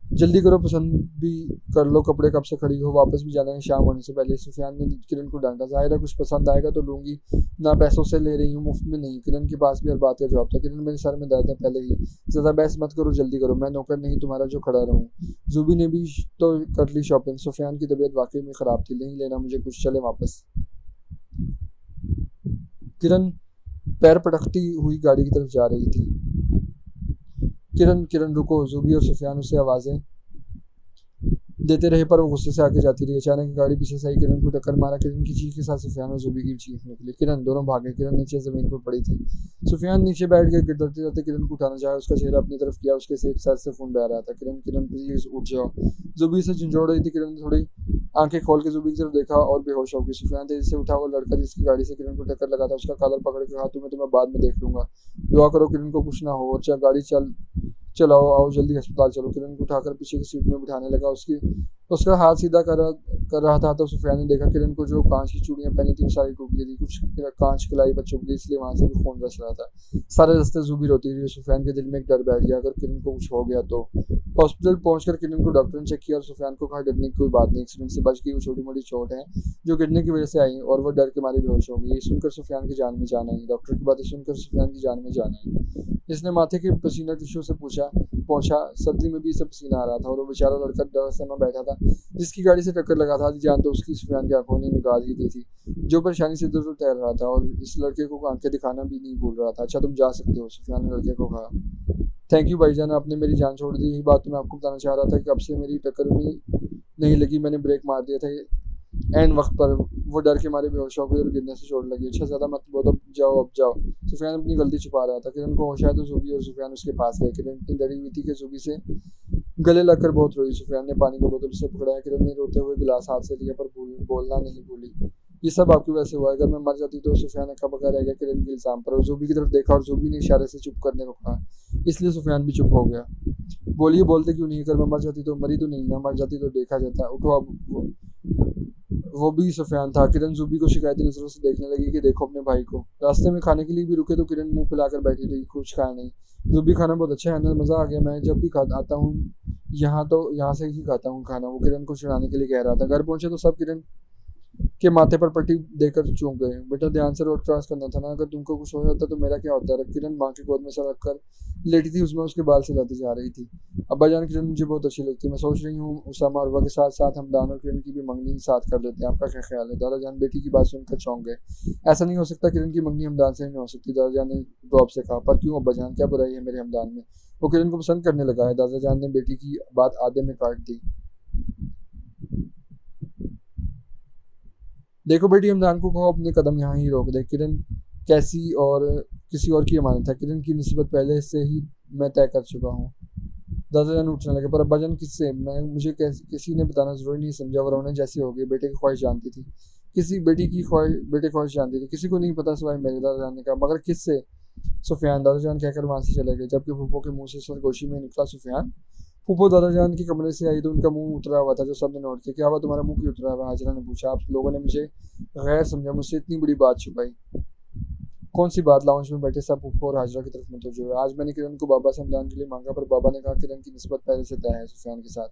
जल्दी करो, पसंद भी कर लो कपड़े, कब से खड़ी हो, वापस भी जाना है शाम होने से पहले। सुफियान ने किरण को डांटा। जाहिर है कुछ पसंद आएगा तो लूंगी, ना पैसों से ले रही हूँ, मुफ्त में नहीं। किरण के पास भी हर बात का जवाब था। किरण, मेरे सर में दर्द है पहले ही, ज़्यादा बहस मत करो, जल्दी करो, मैं नौकर नहीं तुम्हारा जो खड़ा रहूँ। जूबी ने भी तो कर ली शॉपिंग। सुफियान की तबीयत वाकई में ख़राब थी। नहीं लेना मुझे कुछ, चले वापस। किरण पैर पटकती हुई गाड़ी की तरफ जा रही थी। किरण, किरण रुको। जूबी और सुफियान उसे आवाज़ें देते रहे पर वो गुस्से से आगे जाती रही। अचानक गाड़ी पीछे से आई, किरण को टक्कर मारा। किरण की चीख के साथ सुफियान और जूबी की चीख निकली। किरण, दोनों भागे। किरण नीचे जमीन पर पड़ी थी। सुफियान नीचे बैठ गए। गिड़गिड़ाते जाते किरण को उठाना चाहा, उसका चेहरा अपनी तरफ किया, उसके सर से खून बह रहा था। किरण, किरण प्लीज उठ जाओ। जूबी से झंझोड़ रही थी। किरण ने थोड़ी आंखें खोल के जूबी की तरफ देखा और बेहोश हो गई। सुफियान तेजी से उठा। वो लड़का जिसकी गाड़ी से किरण को टक्कर लगा था उसका कॉलर पकड़ के कहा, तुम्हें बाद में देख लूंगा, दुआ करो किरण को कुछ ना हो, और चाहे गाड़ी चलाओ, आओ जल्दी अस्पताल चलो। किरण को उठाकर पीछे की सीट में बिठाने लगा। उसका हाथ सीधा कर रहा था तो सुफियान ने देखा किरण को जो कांच की चूड़ियां पहनी थी वो सारी टूट गई थी। कुछ कांच कलाई पर चुभ गई, इसलिए वहां से भी खून रस रहा था। सारे रास्ते जूबी रोती रही। सुफियान के दिल में एक डर बैठ गया, अगर किरण को कुछ हो गया तो। हॉस्पिटल पहुंचकर किरण को डॉक्टर ने चेक किया और सुफियान को कहा, डरने की कोई बात नहीं, एक्सीडेंट से बच गई, वो छोटी मोटी चोट है जो गिरने की वजह से आई और वो डर के मारे बेहोश हो गई। ये सुनकर सुफियान की जान में जान आई। डॉक्टर की बातें सुनकर सुफियान की जान में जान आई। इसने माथे के पसीना टिश्यू से पहुंचा। सर्दी में भी इसे पसीना आ रहा था और वो बेचारा लड़का डर से में बैठा था जिसकी गाड़ी से टक्कर लगा था। जान तो उसकी सुफियान की आंखों ने निकाल ही दी थी, जो परेशानी से इधर उधर टहल रहा था और इस लड़के को आंखें दिखाना भी नहीं भूल रहा था। अच्छा तुम जा सकते हो, सुफियान ने लड़के को कहा। थैंक यू भाईजान, आपने मेरी जान छोड़ दी। यही बात तो मैं आपको बताना चाह रहा था कि कब से मेरी टक्कर नहीं लगी, मैंने ब्रेक मार दिया था एन वक्त पर। वो डर के मारे बेहोश हो गई और गिरने से चोट लगी। अच्छा ज़्यादा मत बोलो, अब जाओ। सुफियान अपनी गलती छुपा रहा था। किरण को होश आया तो जूबी और सुफियान उसके पास गए। किरण इतनी डरी हुई थी कि जूबी से गले लगकर बहुत रोई। सुफियान ने पानी का बोतल से पकड़ाया। किरण ने रोते हुए गिलास हाथ से लिया पर बोलना नहीं भूली। ये सब आपकी वजह से हुआ है, अगर मैं मर जाती तो। सुफियान अक्का बक्का रह गया किरण के इल्जाम पर। जूबी की तरफ देखा और जूबी ने इशारे से चुप करने को कहा, इसलिए सुफियान भी चुप हो गया। बोलिए, बोलते क्यों नहीं, अगर मैं मर जाती तो। मरी तो नहीं ना, मर जाती तो देखा जाता। उठो अब। वो भी सुफियान था। किरण जूबी को शिकायती नजरों से देखने लगी कि देखो अपने भाई को। रास्ते में खाने के लिए भी रुके तो किरण मुंह फैलाकर बैठी रही, कुछ खाया नहीं। जूबी, खाना बहुत अच्छा है ना, मज़ा आ गया, मैं जब भी आता हूँ यहाँ से ही खाता हूँ खाना। वो किरण को चिढ़ाने के लिए कह रहा था। घर पहुंचे तो सब किरण के माथे पर पट्टी देकर चूक गए। बेटा ध्यान से रोड क्रॉस करना था ना, अगर तुमको कुछ हो जाता तो मेरा क्या होता। किरण माँ की गोद में सर रखकर लेटी थी, उसमें उसके बाल सिलाती जा रही थी। अब्बा जान, किरण मुझे बहुत अच्छी लगती है, मैं सोच रही हूँ उसामा अरवा के साथ साथ हमदान और किरण की भी मंगनी साथ कर लेते हैं, आपका क्या ख्याल है। दादा जान बेटी की बात सुनकर चौंक गए। ऐसा नहीं हो सकता, किरण की मंगनी हमदान से नहीं हो सकती, दादा जान ने ड्रॉप से कहा। पर क्यों अब्बा जान, क्या बुराई है मेरे हमदान में, वो किरण को पसंद करने लगा है। दादा जान ने बेटी की बात आधे में काट दी। देखो बेटी, हमदान को कहो अपने कदम यहाँ ही रोक दे। किरण कैसी और किसी और की अमानत है, किरण की निस्बत पहले से ही मैं तय कर चुका हूँ। दादाजान उठने लगे। पर अब्बाजान किससे, मुझे किसी ने बताना जरूरी नहीं समझा, वो रोने जैसी हो गई। बेटे की ख्वाहिश जानती थी, किसी बेटी की ख्वाहिश जानती थी, किसी को नहीं पता सिवाय मेरे। दादाजान ने कहा, मगर किससे। सुफियान, दादाजान कहकर वहां से चले गए। जबकि फूफो के मुंह से सरगोशी में निकला सुफियान। फूफो दादाजान के कमरे से आई तो उनका मुंह उतरा हुआ था, जो सबने नोट किया। क्या हुआ, तुम्हारा मुंह क्यों उतरा हुआ। हाजरा ने पूछा। आप लोगों ने मुझे गैर समझा, मुझसे इतनी बड़ी बात छुपाई। कौन सी बात। लाउंज में बैठे सब फूफो और हाजरा की तरफ मुतवज्जो हुए। आज मैंने किरण को बाबा से हमदान के लिए मांगा, पर बाबा ने कहा किरण की निस्बत पहले से तय है सुफियान के साथ।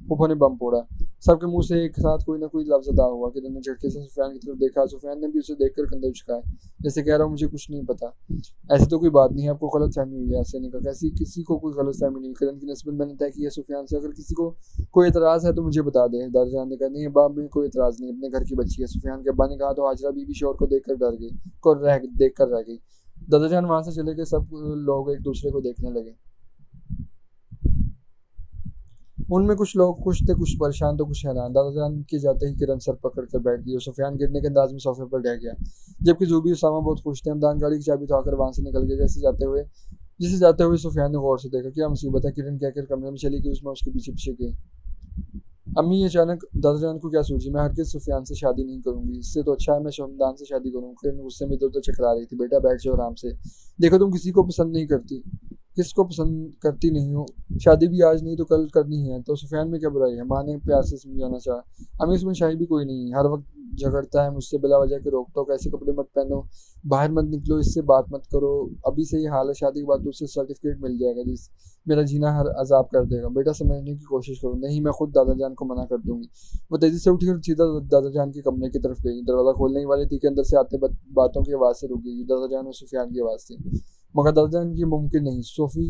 फूफो ने बम फोड़ा। सबके मुंह से एक साथ कोई ना कोई लफ्ज अदा हुआ। किरण ने झटके से सुफियान की तरफ देखा। सुफियान ने भी उसे देखकर कंधे झुकाए, जैसे कह रहा हूँ मुझे कुछ नहीं पता। ऐसी तो कोई बात नहीं है, आपको गलत फहमी हुई है। ऐसे नहीं कहा, ऐसी किसी को कोई गलत फहमी नहीं। किरण की निस्बत मैंने तय की है सुफियान से, अगर किसी को कोई एतराज है तो मुझे बता दें। दादाजान ने कहा, नहीं अब्बा, में कोई एतराज नहीं, अपने घर की बच्ची है। सुफियान के अब्बा ने कहा तो हाजरा बीबी शोर को देखकर डर गई, देख कर रह गई। दादाजान वहां से चले गए। सब लोग एक दूसरे को देखने लगे। उनमें कुछ लोग खुश थे, कुछ परेशान तो कुछ हैरान। दादाजान के जाते ही किरण सर पकड़ कर बैठ गई और सुफियान गिरने के अंदाज में सोफे पर ढह गया। जबकि जूबी उसामा बहुत खुश थे। हमदान गाड़ी की चाबी उठाकर वहां से निकल गए। जिसे जाते हुए सुफियान ने गौर से देखा। क्या मुसीबत है, किरण कहकर कमरे में चली गई। उसमें उसके पीछे पीछे गई। अम्मी, अचानक दादाजान को क्या सूझी। मैं हरगिज़ सुफियान से शादी नहीं करूंगी, इससे तो अच्छा है मैं शमदान से शादी करूँ। किरण गुस्से में इधर उधर चकरा रही थी। बेटा बैठ जाओ आराम से, देखो तुम किसी को पसंद नहीं करती, किसको पसंद करती नहीं हो, शादी भी आज नहीं तो कल करनी है, तो सुफियान में क्या बुराई है। माँ ने प्यार से समझाना चाहा। अम्मी, इसमें शाही भी कोई नहीं है, हर वक्त झगड़ता है मुझसे बिला वजह के, रोक टोक, ऐसे कपड़े मत पहनो, बाहर मत निकलो, इससे बात मत करो, अभी से ये हाल है, शादी के बाद तुझसे सर्टिफिकेट मिल जाएगा जिस मेरा जीना हर अजाब कर देगा। बेटा समझने की कोशिश करो। नहीं, मैं खुद दादा जान को मना कर दूंगी। वो तेजी से उठी और सीधा दादा जान के कमरे की तरफ गई। दरवाजा खोलने ही वाली थी कि अंदर से आते बातों की आवाज़ से रुक गई। दादा जान और सुफियान की आवाज़ थी, मगर दादा जान ये मुमकिन नहीं। सोफ़ी,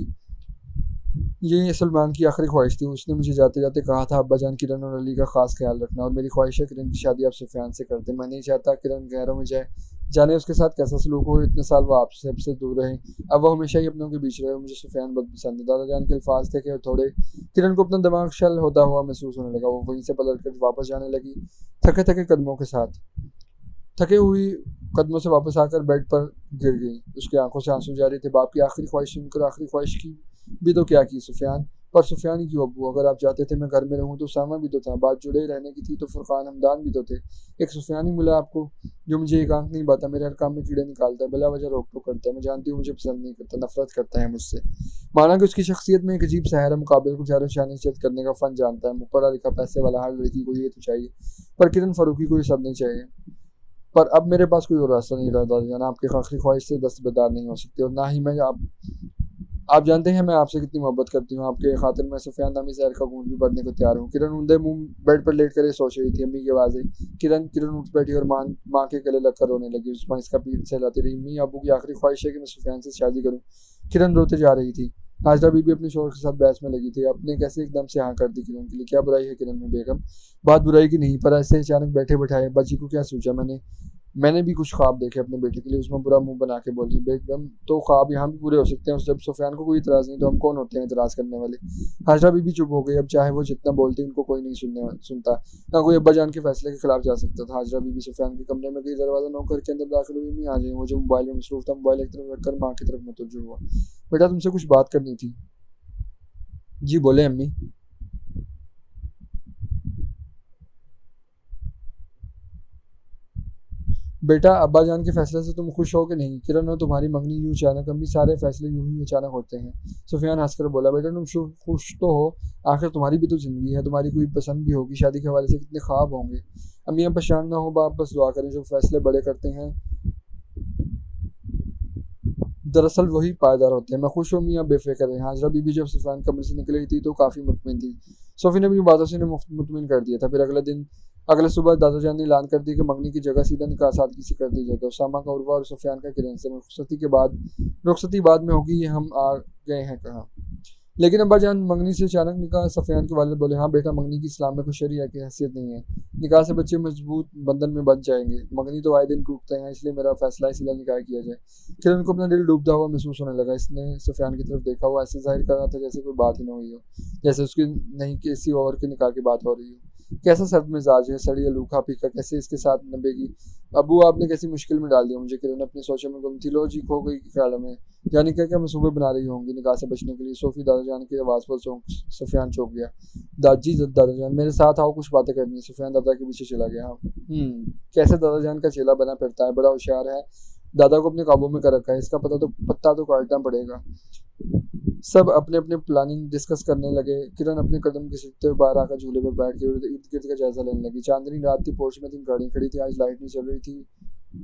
ये सलमान की आखिरी ख्वाहिश थी। उसने मुझे जाते जाते कहा था, अब्बा जान किरण और अली का खास ख्याल रखना, और मेरी ख्वाहिश है किरण की शादी आप सुफियान से कर दें। मैं नहीं चाहता किरण गैरों में जाए, जाने उसके साथ कैसा सलूक हो। इतने साल वो आपसे सबसे दूर रहे, अब वो हमेशा ही अपनों के बीच रहे। मुझे सुफियान बहुत पसंद है। दादा जान के अल्फाज थे कि थोड़े किरण को अपना दिमाग शल होता हुआ महसूस होने लगा। वो वहीं से पलट कर वापस जाने लगी, थके थके कदमों के साथ। थके हुई कदमों से वापस आकर बेड पर गिर गई। उसकी आंखों से आंसू जारी थे। बाप की आखिरी ख्वाहिश सुनकर आखिरी ख्वाहिश की भी तो क्या की सुफियान, पर सुफियान ही क्यों अब्बू? अगर आप चाहते थे मैं घर में रहूं तो उसामा भी तो था, बात जुड़े रहने की थी तो फुरकान हमदान भी तो थे। एक सुफियान ही मिला आपको जो मुझे एक आंख नहीं बाता, मेरे हर काम में कीड़े निकालता है, बिला वजह रोक टोक करता है। मैं जानती हूँ मुझे पसंद नहीं करता, नफरत करता है मुझसे। माना कि उसकी शख्सियत में एक अजीब सहरा मुकाबले को जारो शानी करने का फन जानता है। पढ़ा लिखा पैसे वाला हर लड़की को ये तो चाहिए, पर किरण फारूकी को ये सब नहीं चाहिए। पर अब मेरे पास कोई और रास्ता नहीं रहा दादा जान, आपकी आखिरी ख्वाहिश से दस्तबरदार नहीं हो सकती, और ना ही मैं आप जानते हैं मैं आपसे कितनी मोहब्बत करती हूँ। आपके खातिर मैं सुफियान नामी जहर का घूंट भी भरने को तैयार हूँ। किरण ऊंधे मुंह बेड पर लेट कर ये सोच रही थी। अम्मी की आवाज़ आई, किरण। किरण उठ बैठी और माँ के गले लगकर रोने लगी। उस्मा इसका पीठ सहलाती रही। अम्मी, अबू की आखिरी ख्वाहिश है कि मैं सुफियान से शादी करूँ। किरण रोते जा रही थी। हाजरा बीबी अपने शोहर के साथ बहस में लगी थी। आपने कैसे एकदम से हाँ कर दी किरण के लिए? क्या बुराई है किरण में बेगम? बात बुराई की नहीं, पर ऐसे अचानक बैठे बैठाए बच्ची को क्या सूझा? मैंने भी कुछ ख्वाब देखे अपने बेटे के लिए। उसमें बुरा मुंह बना के बोली, बेगम तो ख्वाब यहाँ भी पूरे हो सकते हैं। जब सुफियान को कोई इतराज़ नहीं तो हम कौन होते हैं इतराज़ करने वाले? हाजरा बीबी चुप हो गई। अब चाहे वो जितना बोलती उनको कोई नहीं सुनता। ना कोई अब्बा जान के फैसले के खिलाफ जा सकता था। हाजरा बीबी सुफियान के कमरे में गई, दरवाज़ा नॉक करके अंदर दाखिल हुई। मैं आ जाए, वो जो मोबाइल में मसरूफ था, मोबाइल एक तरफ रखकर माँ की तरफ मुतवज्जो हुआ। बेटा तुमसे कुछ बात करनी थी। जी बोले अम्मी। बेटा अब्बा जान के फैसले से तुम खुश हो कि नहीं? किरण और तुम्हारी मंगनी यूं अचानक, अम्मी सारे फैसले यूं ही अचानक होते हैं। सुफियान हंसकर बोला, बेटा तुम खुश तो हो, आखिर तुम्हारी भी तो जिंदगी है, तुम्हारी कोई पसंद भी होगी, शादी के हवाले से कितने ख्वाब होंगे। अम्मी अब परेशान ना हो, बाप बस दुआ करें, जो फैसले बड़े करते हैं दरअसल वही पायदार होते हैं। मैं खुश हूँ मियाँ, बेफिक्र रहे। हाजरा बीबी जब सुफियान कमरे से निकल रही थी तो काफ़ी मुतमिन थी। सोफी ने अपनी बातों से इन्हें मुतमिन कर दिया था। फिर अगले सुबह दादा जान ने ऐलान कर दिया कि मंगनी की जगह सीधा निकाह सादगी से कर दी जाएगा। उसामा का उर्वा और सुफियान का किरण से रुखसती बाद में होगी। ये हम आ गए हैं कहाँ? लेकिन अब्बा जान, मंगनी से अचानक निकाह? सफियान के वालिद बोले, हाँ बेटा, मंगनी की इस्लाम में कोई शरिया की हैसियत नहीं है। निकाह से बच्चे मजबूत बंधन में बंध जाएंगे। मंगनी तो आए दिन टूटते हैं, इसलिए मेरा फैसला इसीलिए निकाह किया जाए। किरण को अपना दिल डूबता हुआ महसूस होने लगा। इसने सफियान की तरफ देखा हुआ ऐसे जाहिर कर रहा था जैसे कोई बात ही न हुई हो, जैसे उसकी नहीं किसी और के निकाह की बात हो रही हो। कैसा सर्द मिजाज है, सड़िया लूखा फीका, कैसे इसके साथ नबेगी? अबू आपने कैसी मुश्किल में डाल दिया मुझे। किरण अपनी सोचों में गुम थी। लो जी, खो गई ख्यालों में, जाने क्या मंसूबे बना रही होंगी निकाह से बचने के लिए। सोफी दादा जान की आवाज़ पर सुफियान चौंक गया। दादी दादा जान मेरे साथ आओ, कुछ बातें करनी है। सुफियान दादा के पीछे चला गया। कैसे दादा जान का चेला बना फिरता है, बड़ा होशियार है, दादा को अपने काबू में कर रखा है। इसका पत्ता तो काटना पड़ेगा। सब अपने अपने प्लानिंग डिस्कस करने लगे। किरण अपने कदम घिसटते हुए बाहर आकर झूले पर बैठ के इर्द गिर्द का जायजा लेने लगी। चांदनी रात थी, पोर्च में 3 गाड़ियां खड़ी थी। आज लाइट नहीं चल रही थी,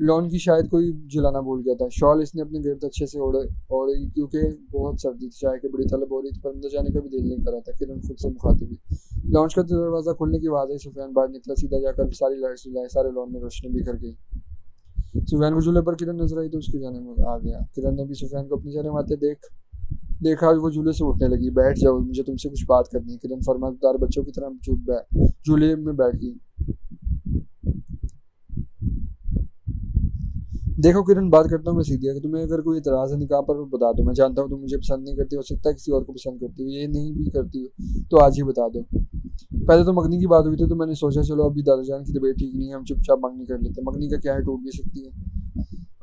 लॉन की शायद कोई जलाना भूल गया था। शॉल इसने अपने गिर्द अच्छे से ओढ़ी क्योंकि बहुत सर्दी थी। चाय की बड़ी तलब हो रही थी, पर अंदर जाने का भी दिल नहीं कर रहा था। किरण खुद से मुखातिब हुई। लॉन्च का दरवाजा खुलने की आवाज़ आई। सुफियान बाहर निकला, सीधा जाकर सारी लाइट्स जलाई, सारे लॉन में रोशनी बिखर गई। सुफियान को झूले पर किरण नजर आई तो उसकी जाने में आ गया। किरण ने भी सुफियान को अपनी जाने आते देखा। वो झूले से उठने लगी। बैठ जाओ, मुझे तुमसे कुछ बात करनी है। किरण फरमादार बच्चों की तरह झूले में बैठ गई। देखो किरण, बात करता हूँ मैं सीधी, अगर तुम्हें अगर कोई इतराज़ है निकाह पर बता दो। मैं जानता हूँ तुम मुझे पसंद नहीं करती, हो सकता है किसी और को पसंद करती हो, ये नहीं भी करती हो तो आज ही बता दो। पहले तो मंगनी की बात हुई थी तो मैंने सोचा चलो अभी दादा जान की तबीयत ठीक नहीं है, हम चुपचाप मंगनी कर लेते। मंगनी का क्या है, टूट भी सकती है,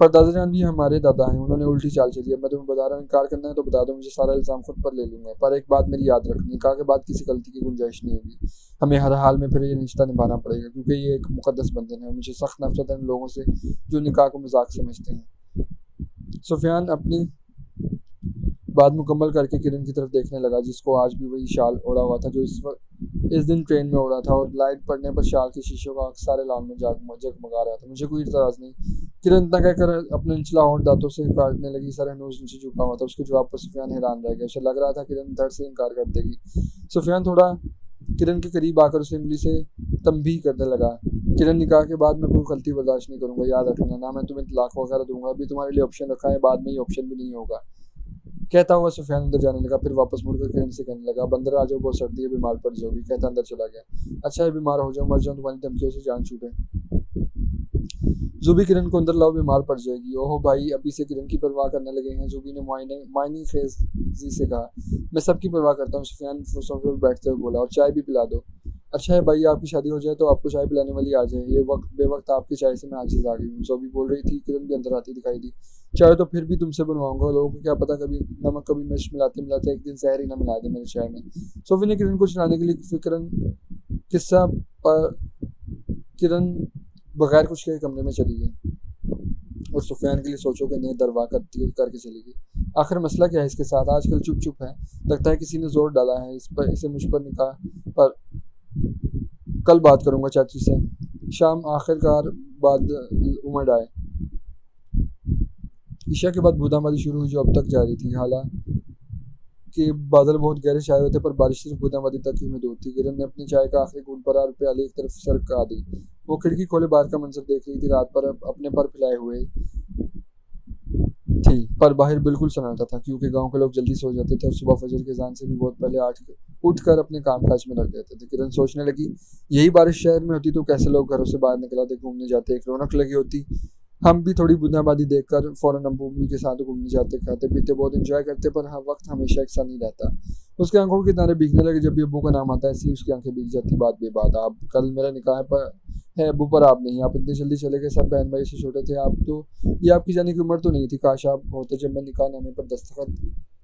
पर दादा जान भी हमारे दादा हैं, उन्होंने उल्टी चाल चली है। मैं तुम्हें बता रहा हूँ, इनकार करना है तो बता दो, मुझे सारा इल्ज़ाम खुद पर ले लूंगा। पर एक बात मेरी याद रखनी, निकाह के बाद किसी गलती की गुंजाइश नहीं होगी। हमें हर हाल में फिर ये रिश्ता निभाना पड़ेगा, क्योंकि ये एक मुकद्दस बंधन है। मुझे सख्त नफरत है उन लोगों से जो निकाह को मजाक समझते हैं। सुफियान अपनी बात मुकम्मल करके किरण की तरफ देखने लगा, जिसको आज भी वही शाल ओढ़ा हुआ था जो इस दिन ट्रेन में हो रहा था और लाइट पड़ने पर शाल के शीशों का सारे लाल में जगमगा रहा था। मुझे कोई इतराज नहीं। किरण इतना कहकर अपने निचला होंठ दांतों से काटने लगी। सर हनूज नीचे झुका हुआ था। उसके जवाब पर सुफियान हैरान रह गया। उसे लग रहा था किरण धड़ से इनकार कर देगी। सुफियान थोड़ा किरण के करीब आकर उसे उंगली से तंबी करने लगा। किरण, निकाह के बाद मैं कोई गलती बर्दाश्त नहीं करूंगा, याद रखना। ना मैं तुम्हें तलाक वगैरह दूंगा, अभी तुम्हारे लिए ऑप्शन रखा है, बाद में ये ऑप्शन भी नहीं होगा। कहता हुआ सुफियान अंदर जाने लगा। फिर वापस मुड़कर किरण से कहने लगा, बंदर आ जाओ, बहुत सर्दी है, बीमार पड़ जाओगी। कहता अंदर चला गया। अच्छा है, बीमार हो जाओ, मर जाऊं, तुम्हारी धमकियों से जान छूटे। जुबी किरण को अंदर लाओ, बीमार पड़ जाएगी। ओहो भाई, अभी से किरण की परवाह करने लगे हैं। जुबी ने मायनी खेजी से कहा। मैं सबकी परवाह करता हूँ, सुफियान सोफे पर बैठते हुए बोला। और चाय भी पिला दो। अच्छा है भाई, आपकी शादी हो जाए तो आपको चाय पिलाने वाली आ जाए। ये वक्त बेवक्त आपकी चाय से मैं आजीज आ गई हूँ। जुबी बोल रही थी। किरण भी अंदर आती दिखाई दी। चाय तो फिर भी तुमसे बनवाऊंगा, लोगों को क्या पता कभी नमक कभी मिर्च मिलाते मिलाते एक दिन जहर ही ना मिला दे मेरे चाय में। सोफी ने किरण को चलाने के लिए फिक्रन किस्सा पर किरण बगैर कुछ के कमरे में चली गई और सुफियान के लिए सोचो के नए दरवाह करके चली गई। आखिर मसला क्या है इसके साथ? आजकल चुप चुप है, लगता है किसी ने जोर डाला है इस पर, इसे मुझ पर निकाह पर। कल बात करूंगा चाची से। शाम आखिरकार बाद उमड़ आए। ईशा के बाद बूंदाबांदी शुरू हुई, जो अब तक जारी थी। हालांकि बादल बहुत गहरे छाए हुए थे, पर बारिश सिर्फ बूंदाबांदी तक ही महदूद थी। किरण ने अपनी चाय का आखिरी घूंट भरा और प्याली एक तरफ सरका दी। वो खिड़की खोले बाहर का मंजर देख रही थी। रात पर अपने पर फैलाए हुए थी, पर बाहर बिल्कुल सन्नाटा था, क्योंकि गांव के लोग जल्दी सो जाते थे और सुबह फजर के अज़ान से भी बहुत पहले उठकर अपने काम काज में लग जाते थे। किरण सोचने लगी, यही बारिश शहर में होती तो कैसे लोग घरों से बाहर निकल आते, घूमने जाते, एक रौनक लगी होती। हम भी थोड़ी बूंदाबांदी देखकर फौरन अबू अम्मी के साथ घूमने जाते, खाते पीते बहुत एंजॉय करते, पर हाँ, वक्त हमेशा एक सा नहीं रहता। उसकी आंखों के किनारे भीगने लगे। जब भी अब्बू का नाम आता है, ऐसी उसकी आंखें भीग जाती। बात बेबात। आप कल मेरा निकाह पर है अब्बू, पर आप नहीं। आप इतनी जल्दी चले गए। सब बहन भाई से छोटे थे आप तो। ये आपकी जाने की उम्र तो नहीं थी। काश आप होते जब मैं निकाह नामे पर दस्तखत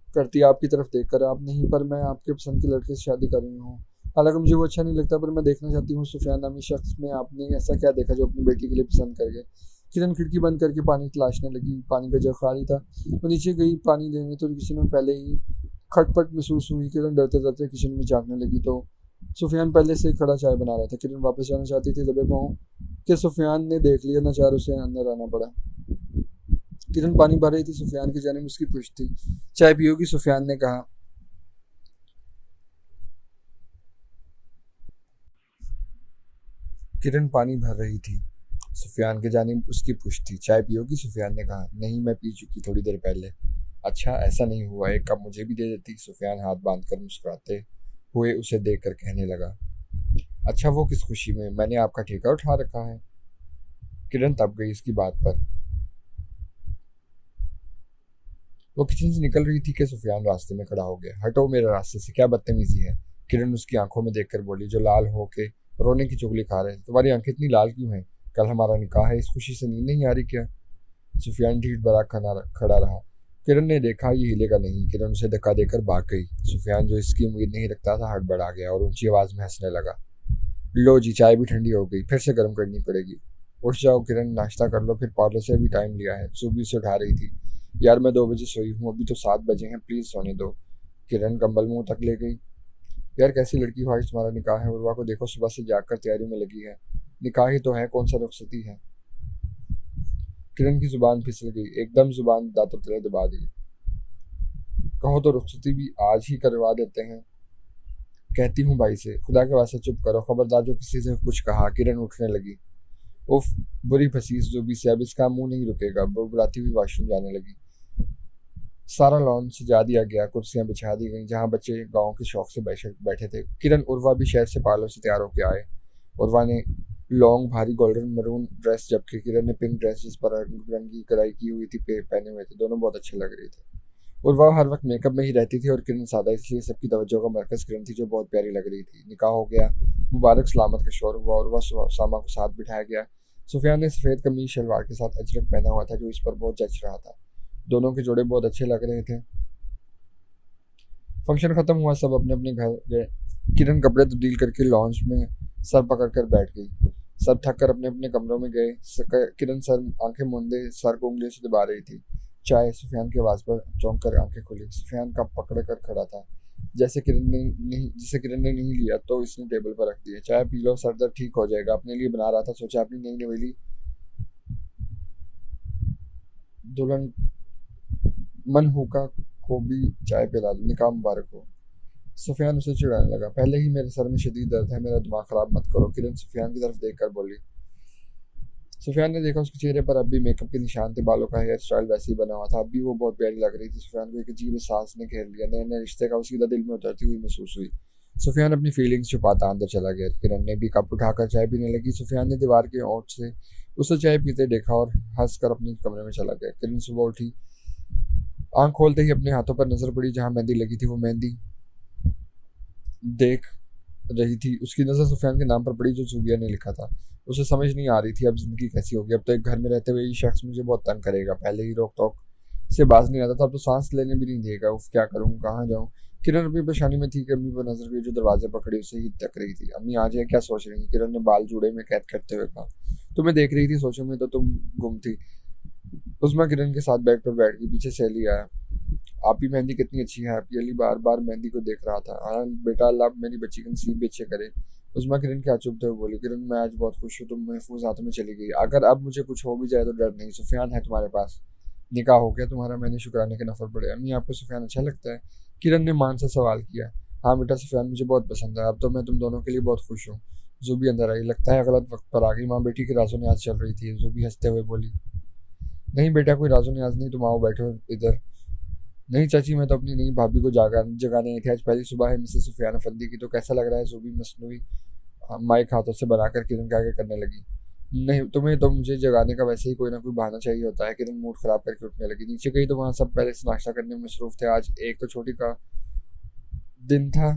करती आपकी तरफ देखकर। आप नहीं, पर मैं आपके पसंद के लड़के से शादी कर रही हूँ। हालांकि मुझे वो अच्छा नहीं लगता, पर मैं देखना चाहती हूँ सुफियान नामी शख्स में आपने ऐसा क्या देखा जो अपनी बेटी के लिए पसंद कर गए। किरण खिड़की बंद करके पानी तलाशने लगी। पानी का जग खाली था। वो नीचे गई पानी लेने, तो किचन में पहले ही खटपट महसूस हुई। किरण डरते डरते किचन में झांकने लगी तो सुफियान पहले से खड़ा चाय बना रहा था। किरण वापस जाना चाहती थी, दबे पाँव कि सुफियान ने देख लिया। नचार उसे अंदर आना पड़ा। किरण पानी भर रही थी। सुफियान की जानिब उसकी पुश थी। चाय पियोगी? सुफियान ने कहा। किरण पानी भर रही थी। सुफियान की जानिब उसकी पुश थी। चाय पियोगी? सुफियान ने कहा। नहीं, मैं पी चुकी थोड़ी देर पहले। अच्छा, ऐसा नहीं हुआ, एक कप मुझे भी दे देती। सुफियान हाथ बांधकर मुस्कुराते हुए उसे देखकर कहने लगा। अच्छा, वो किस खुशी में? मैंने आपका ठेका उठा रखा है। किरण तब गई इसकी बात पर। वो किचन से निकल रही थी कि सुफियान रास्ते में खड़ा हो गया। हटो मेरे रास्ते से, क्या बदतमीजी है? किरण उसकी आंखों में देखकर बोली, जो लाल हो के रोने की चुगली खा रहे। तुम्हारी आंखें इतनी लाल क्यों हैं? कल हमारा निकाह है, इस खुशी से नींद नहीं आ रही क्या? सुफियान ढीठ बरा खड़ा रहा। किरण ने देखा ये हिलेगा नहीं। किरण उसे धक्का देकर भाग गई। सुफियान, जो इसकी उम्मीद नहीं रखता था, हड़बड़ा गया और ऊंची आवाज में हंसने लगा। लो जी, चाय भी ठंडी हो गई, फिर से गर्म करनी पड़ेगी। उठ जाओ किरण, नाश्ता कर लो, फिर पार्लर से भी टाइम लिया है। सुबह से उठा रही थी। यार मैं 2 बजे सोई हूँ, अभी तो 7 बजे हैं, प्लीज सोने दो। किरण कंबल मुंह तक ले गई। यार कैसी लड़की हो, आज तुम्हारा निकाह है। उर्वा को देखो, सुबह से जागकर तैयारी में लगी है। निकाह ही तो है, कौन सा रुखसती है? किरण की जुबान फिसल गई। एकदम जुबान दांतों तले दबा दी। कहो तो रुखसती भी आज ही करवा देते हैं। कहती हूँ भाई से, खुदा के वास्ते चुप करो, खबरदार जो किसी से कुछ कहा। किरण उठने लगी। उफ, बुरी फसीस जो भी से, अब इसका मुंह नहीं रुकेगा। बुराती हुई वॉशरूम जाने लगी। सारा लॉन सजा दिया गया, कुर्सियां बिछा दी गई जहां बच्चे गांव के शौक से बैठे थे। किरण उर्वा भी शहर से पार्लर से तैयार होकर आए। उर्वा ने लॉन्ग भारी गोल्डन मरून ड्रेस, जबकि किरण ने पिंक ड्रेस जिस पर रंगी कढ़ाई की हुई थी पहने हुए थे। दोनों बहुत अच्छे लग रहे थे। उर्वा हर वक्त मेकअप में ही रहती थी और किरण सादा, इसलिए सबकी तवज्जो का मरकज किरण थी, जो बहुत प्यारी लग रही थी। निकाह हो गया, मुबारक सलामत का शोर हुआ। उर्वा सामा को साथ बिठाया गया। सुफियान ने सफ़ेद कमीज शलवार के साथ अजरक पहना हुआ था, जो इस पर बहुत जच रहा था। दोनों के जोड़े बहुत अच्छे लग रहे थे। फंक्शन खत्म हुआ, सब अपने अपने घर गए। किरण कपड़े तब्दील करके लॉन्च में सर पकड़कर बैठ गई। सब थक कर अपने अपने कमरों में गए। किरण सर आंखें मूंदे सर को उंगलियों से दबा रही थी। चाय? सुफियान की आवाज़ पर चौंक कर आंखें खुली। सुफियान कप पकड़ कर खड़ा था। जिसे किरण ने नहीं लिया तो इसने टेबल पर रख दिया। चाय पी लो, सर दर्द ठीक हो जाएगा। अपने लिए बना रहा था, सोचा अपनी नई नवेली दुल्हन मनहूका को भी चाय पिला दूं, निकाह मुबारक हो। सुफियान उसे चिढ़ाने लगा, पहले ही मेरे सर में शदीद दर्द है, मेरा दिमाग खराब मत करो। किरण सुफियान की तरफ देखकर बोली। सुफियान ने देखा उसके चेहरे पर अब भी मेकअप के निशान थे, बालों का हेयर स्टाइल वैसे ही बना हुआ था, अब भी वो बहुत प्यारी लग रही थी। सुफियान को एक अजीब एहसास ने घेर लिया, नए नए रिश्ते का सीधा दिल में उतरती हुई महसूस हुई। सुफियान अपनी फीलिंग्स छुपाता अंदर चला गया। किरण ने भी कप उठाकर चाय पीने लगी। सुफियान ने दीवार के ओट से उसे चाय पीते देखा और हंसकर अपने कमरे में चला गया। किरण सुबह उठी, आंख खोलते ही अपने हाथों पर नजर पड़ी जहां मेहंदी लगी थी। वो मेहंदी देख रही थी, उसकी नजर सुफियान के नाम पर पड़ी जो जूबिया ने लिखा था। उसे समझ नहीं आ रही थी अब जिंदगी कैसी होगी। अब तो एक घर में रहते हुए ये शख्स मुझे बहुत तंग करेगा। पहले ही रोक टोक से बाज नहीं आता था, अब तो सांस लेने भी नहीं देगा। उफ, क्या करूँ, कहाँ जाऊँ। किरण अपनी परेशानी में थी कि अम्मी पर नजर गई जो दरवाजे पर खड़ी उसे ही तक रही थी। अम्मी आज है, क्या सोच रही है? किरण ने बाल जूड़े में कैद करते हुए कहा। तुम्हें देख रही थी, सोचो में तो तुम गुम थी। उस्मा किरण के साथ बेड पर बैठ गई, पीछे से अली आया। आपकी मेहंदी कितनी अच्छी है। आपकी अली बार बार मेहंदी को देख रहा था। हाँ बेटा, अल्लाह मेरी बच्ची के नसीब भी अच्छे करे। उस्मा किरण के हाथ चुभते हुए बोली। किरण, मैं आज बहुत खुश हूँ, तुम महफूज हाथों में चली गई। अगर अब मुझे कुछ हो भी जाए तो डर नहीं, सुफियान है तुम्हारे पास। निकाह हो गया तुम्हारा, मैंने शुक्राने के नफर पड़े। अम्मी, आपको सुफियान अच्छा लगता है? किरण ने मान से सवाल किया। हाँ बेटा, सुफियान मुझे बहुत पसंद है। अब तो मैं तुम दोनों के लिए बहुत खुश हूँ। जूबी अंदर आई। लगता है गलत वक्त पर आ गई। माँ बेटी के राजों ने आज चल रही थी। जूबी हंसते हुए बोली। नहीं बेटा, कोई राजो न्याज नहीं, तुम आओ बैठो इधर। नहीं चाची, मैं तो अपनी नई भाभी को जगाने आई थी। आज पहली सुबह है मिसेस सुफियान अफंदी की। तो कैसा लग रहा है? जूबी मसनूई माइक हाथों से बनाकर किरण के आगे करने लगी। नहीं, तुम्हें तो मुझे जगाने का वैसे ही कोई ना कोई बहाना चाहिए होता है। किरण मूड खराब करके उठने लगी। नीचे गई तो वहां सब पहले से नाश्ता करने में मसरूफ थे। आज एक तो छोटी का दिन था,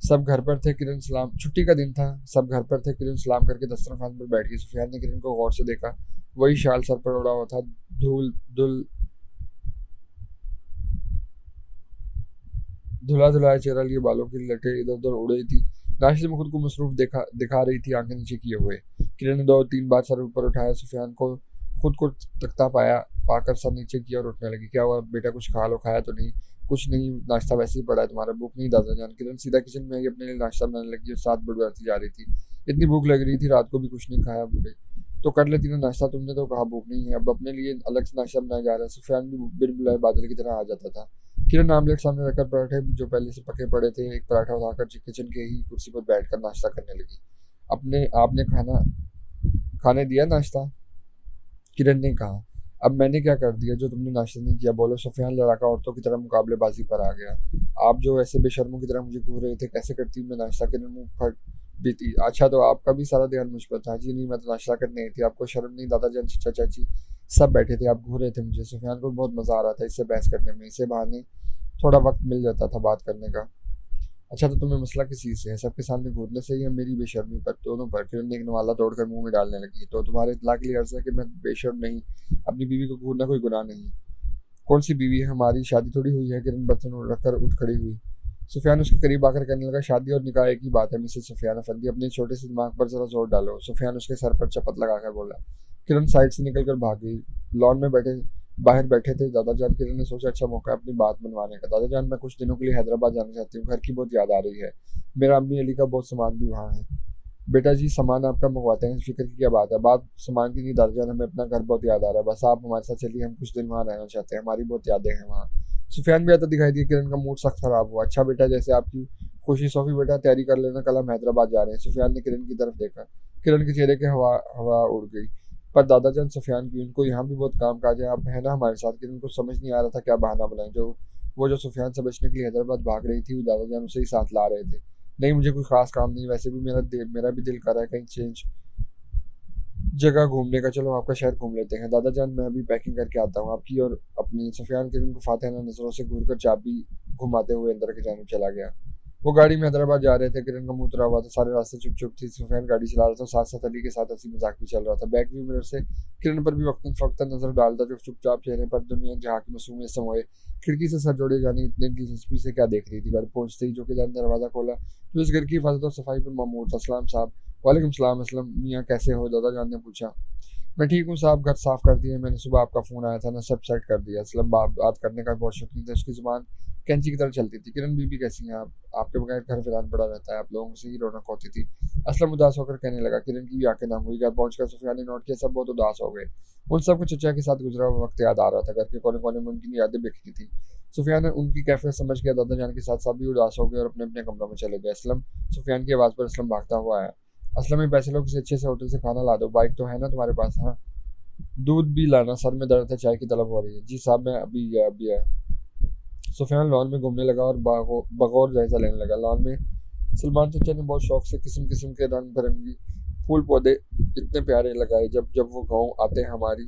सब घर पर थे। किरण सलाम छुट्टी का दिन था, सब घर पर थे। किरण सलाम करके दस्तरखान पर बैठ गई। सुफियान ने किरण को गौर से देखा। वही शाल सर पर उड़ा हुआ था, धूल धुल धुला धुलाया चेहरा लिए, बालों की लटें इधर उधर उड़ रही थी। नाश्ते में खुद को मसरूफ दिखा रही थी, आंखें नीचे किए हुए। किरण ने दो तीन बार सर ऊपर उठाया। सुफियान को खुद को तख्ता पाकर सर नीचे किया और उठने लगी। क्या हुआ बेटा, कुछ खा लो? खाया तो नहीं? कुछ नहीं, नाश्ता वैसे ही पड़ा है। तुम्हारा भूख नहीं दादा जान? किरण सीधा किचन में आई, अपने लिए नाश्ता बनाने लगी और साथ बढ़ती जा रही थी। इतनी भूख लग रही थी, रात को भी कुछ नहीं खाया। बूढ़े तो कर लेती ना नाश्ता, तुमने तो कहा भूख नहीं है। अब अपने लिए अलग से नाश्ता बनाया जा रहा है। सुफियान भी बिन बुलाए बादल की तरह आ जाता था। किरण आमलेट सामने रखकर पराठे जो पहले से पके पड़े थे, एक पराठा उठाकर किचन के ही कुर्सी पर बैठकर नाश्ता करने लगी। अपने आपने खाने दिया नाश्ता? किरण ने कहा। अब मैंने क्या कर दिया जो तुमने नाश्ता नहीं किया? बोलो। सुफियान लड़ाका औरतों की तरह मुकाबलेबाजी पर आ गया। आप जो ऐसे बेशर्मों की तरह मुझे घूर रहे थे, कैसे करती मैं नाश्ता? किरण मुंह फट बीती। अच्छा, तो आपका भी सारा ध्यान मुझ पर था? जी नहीं, मैं तो नाश्ता करने आई थी। आपको शर्म नहीं? दादा जान, चचा चाची सब बैठे थे, आप घूर रहे थे मुझे। सुफियान को बहुत मजा आ रहा था इससे बहस करने में, इसे बहाने थोड़ा वक्त मिल जाता था बात करने का। अच्छा, तो तुम्हें मसला किस चीज़ से है? सबके सामने घूरने से या मेरी बेशर्मी पर? दोनों पर। किरण ने एक नवाला तोड़कर मुंह में डालने लगी। तो तुम्हारे इत्तला के लिए अर्ज है कि मैं बेशर्म नहीं, अपनी बीवी को घूरना कोई गुनाह नहीं। कौन सी बीवी है? हमारी शादी थोड़ी हुई है। किरण बर्तन रखकर उठ खड़ी हुई। सुफियान उसके करीब आकर कहने लगा, शादी और निकाह एक ही बात है मिसेस सुफियान अफंदी, अपने छोटे से दिमाग पर जरा जोर डालो। सुफियान उसके सर पर चपत लगाकर बोला। किरण साइड से निकलकर भाग गई। लॉन में बाहर बैठे थे दादा जान। किरण ने सोचा अच्छा मौका है अपनी बात मनवाने का। दादा जान, मैं कुछ दिनों के लिए हैदराबाद जाना चाहती हूँ, घर की बहुत याद आ रही है। मेरा अम्मी अली का बहुत सामान भी वहाँ है। बेटा जी, सामान आपका मंगवाते हैं, फिक्र की क्या बात है। बात सामान की नहीं दादा जान, हमें अपना घर बहुत याद आ रहा है, बस आप हमारे साथ चलिए, हम कुछ दिन वहाँ रहना चाहते हैं, हमारी बहुत यादें हैं वहाँ। सुफियान भी आता दिखाई दिया। किरण का मूड सख्त खराब हुआ। अच्छा बेटा, जैसे आपकी खुशी। सोफी बेटा तैयारी कर लेना, कल हम हैदराबाद जा रहे हैं। सुफियान ने किरण की तरफ देखा। किरण के चेहरे के हवा हवा उड़ गई। पर दादाजान, सुफियान की उनको यहाँ भी बहुत काम काज है, आप है ना हमारे साथ। किरण को समझ नहीं आ रहा था क्या बहाना बनाए। जो सुफियान से बचने के लिए हैदराबाद भाग रही थी, वो दादाजान उसे ही साथ ला रहे थे। नहीं, मुझे कोई खास काम नहीं, वैसे भी मेरा भी दिल कर रहा है कहीं चेंज जगह घूमने का। चलो आपका शहर घूम लेते हैं। दादाजान, मैं अभी पैकिंग करके आता हूँ आपकी और अपनी। सुफियान किरण को फातिहाना नजरों से घूर कर चाबी घुमाते हुए अंदर की जानब चला गया। वो गाड़ी में हैदराबाद जा रहे थे। किरण का मुंह उतरा हुआ था, सारे रास्ते चुप चुप थी। सुफियान गाड़ी चला रहा था, साथ साथ अली के साथ हंसी मजाक भी चल रहा था। बैक व्यू मिरर से किरण पर भी वक्तन फवक्तन नजर डालता, जो चुपचाप चेहरे पर दुनिया जहाँ की मासूमियत समोए। खिड़की से सर जोड़े जाने इतने दिलचस्पी से क्या देख रही थी। घर पहुंचते ही चौकीदार ने दरवाजा खोला तो इस घर की हिफाजत और सफाई पर मामूर था। सलाम साहब। वालेकुम सलाम। असलम मियाँ, कैसे हो? दादा जान ने पूछा। मैं ठीक हूँ साहब, घर साफ कर दिए मैंने, सुबह आपका फ़ोन आया था ना, सब सेट कर दिया। असलम बात करने का बहुत शौकीन था, उसकी ज़ुबान कैंची की तरह चलती थी। किरण बीबी कैसी हैं आप? आपके बगैर घर वीरान पड़ा रहता है, आप लोगों से ही रौनक होती थी। असलम उदास होकर कहने लगा। किरण की भी आंखें नम हुई। घर पहुंचकर सुफियान ने नोट किया सब बहुत उदास हो गए। उन सबको चचा के साथ गुजरा हुआ वक्त याद आ रहा था। घर के कोने कोने में उनकी यादें बिखरी थी। सुफियान ने उनकी कैफियत समझ के दादा जान के साथ सब भी उदास हो गए और अपने अपने कमरों में चले गए। असलम, सुफियान की आवाज़ पर असलम भागता हुआ आया। असलम में पैसे लो, किसी अच्छे से होटल से खाना ला दो। बाइक तो है ना तुम्हारे पास? हाँ। दूध भी लाना, सर में दर्द है, चाय की तलब हो रही है। जी साहब, मैं अभी है। सुफियान लॉन में घूमने लगा और बगौर जायजा लेने लगा। लॉन में सलमान चचा ने बहुत शौक से किस्म किस्म के रंग बिरंगी फूल पौधे इतने प्यारे लगाए। जब जब वो गांव आते हैं, हमारी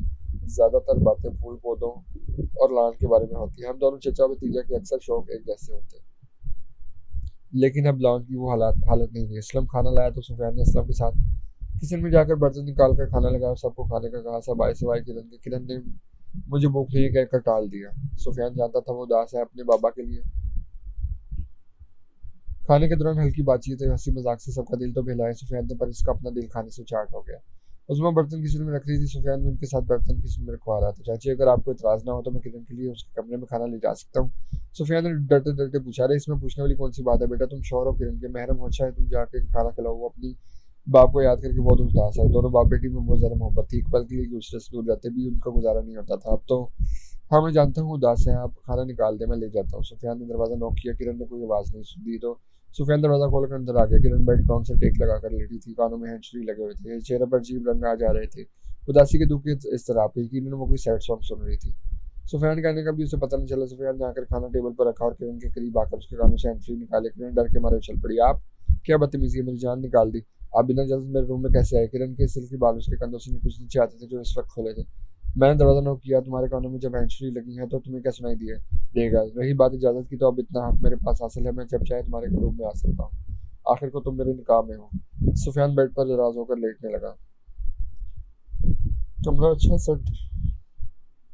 ज़्यादातर बातें फूल पौधों और लॉन के बारे में होती है। हम दोनों चचा और भतीजा के अक्सर शौक एक जैसे होते हैं, लेकिन अब लॉन की वो हालत नहीं थी। असलम खाना लाया तो सुफियान ने असलम के साथ किचन में जाकर बर्तन निकाल कर खाना लगाया और सबको खाने का कहा। सब आए सिवाय किरण के। किरण ने मुझे भूख नहीं कहकर टाल दिया। सुफियान जानता था वो उदास है अपने बाबा के लिए। खाने के दौरान हल्की बातचीत है, हंसी मजाक से सबका दिल तो बहलाया सुफियान ने, पर इसका अपना दिल खाने से चाट हो गया। उस्मा बर्तन किचन में रख रही थी। सुफियान भी उनके साथ बर्तन किचन में रखवा रहा था। चाची, अगर आपको इतराज ना हो तो मैं किरण के लिए उसके कमरे में खाना ले जा सकता हूँ? सुफियान ने डरते डरते पूछा। अरे, इसमें पूछने वाली कौन सी बात है बेटा? तुम शौहर हो किरण के, महरम हो, चाहे तुम जाके खाना खिलाओ। वो अपनी बाप को याद करके बहुत उदास है। दोनों बाप बेटी में बहुत ज्यादा मोहब्बत थी। एक पल के लिए एक दूसरे से दूर जाते भी उनका गुजारा नहीं होता था। अब तो हाँ, मैं जानता हूँ उदास है, आप खाना निकाल दे, मैं ले जाता हूँ। सुफियान ने दरवाजा नॉक किया। किरण ने कोई आवाज़ नहीं दी तो सुफियान दरवाजा खोलकर अंदर आ गया। किरण बेड ग्राउंड से टेक लगाकर लेटी थी। कानों में हैंड्स फ्री लगे हुए थे। चेहरे पर अजीब रंग आ जा रहे थे, उदासी के दुख के इस तरह पे। यकीनन वो कोई सैड सॉन्ग सुन रही थी। सुफियान के आने का भी उसे पता नहीं चला। सुफियान ने आकर खाना टेबल पर रखा और किरण के करीब आकर उसके कानों से हैंड्स फ्री निकाले। किरण डर के मारे उछल पड़ी। आप? क्या बदतमीजी है, मेरी जान निकाल दी। आप बिना इजाजत मेरे रूम में कैसे आए? किरण के सिल्की बाल उसके कंधों से कुछ नीचे आते थे जो इस वक्त खोले थे। मैंने दरवाजा नॉक किया। तुम्हारे कानों में जब हैंड्स फ्री लगी है तो तुम्हें क्या सुनाई दिया देगा? रही बात इजाजत की, तो अब इतना हक मेरे पास हासिल है, मैं जब चाहे तुम्हारे रूम में आ सकता हूँ। आखिर को तुम मेरे निकाह में हो। सुफियान बेड पर नाराज होकर लेटने लगा। कमरा अच्छा सेट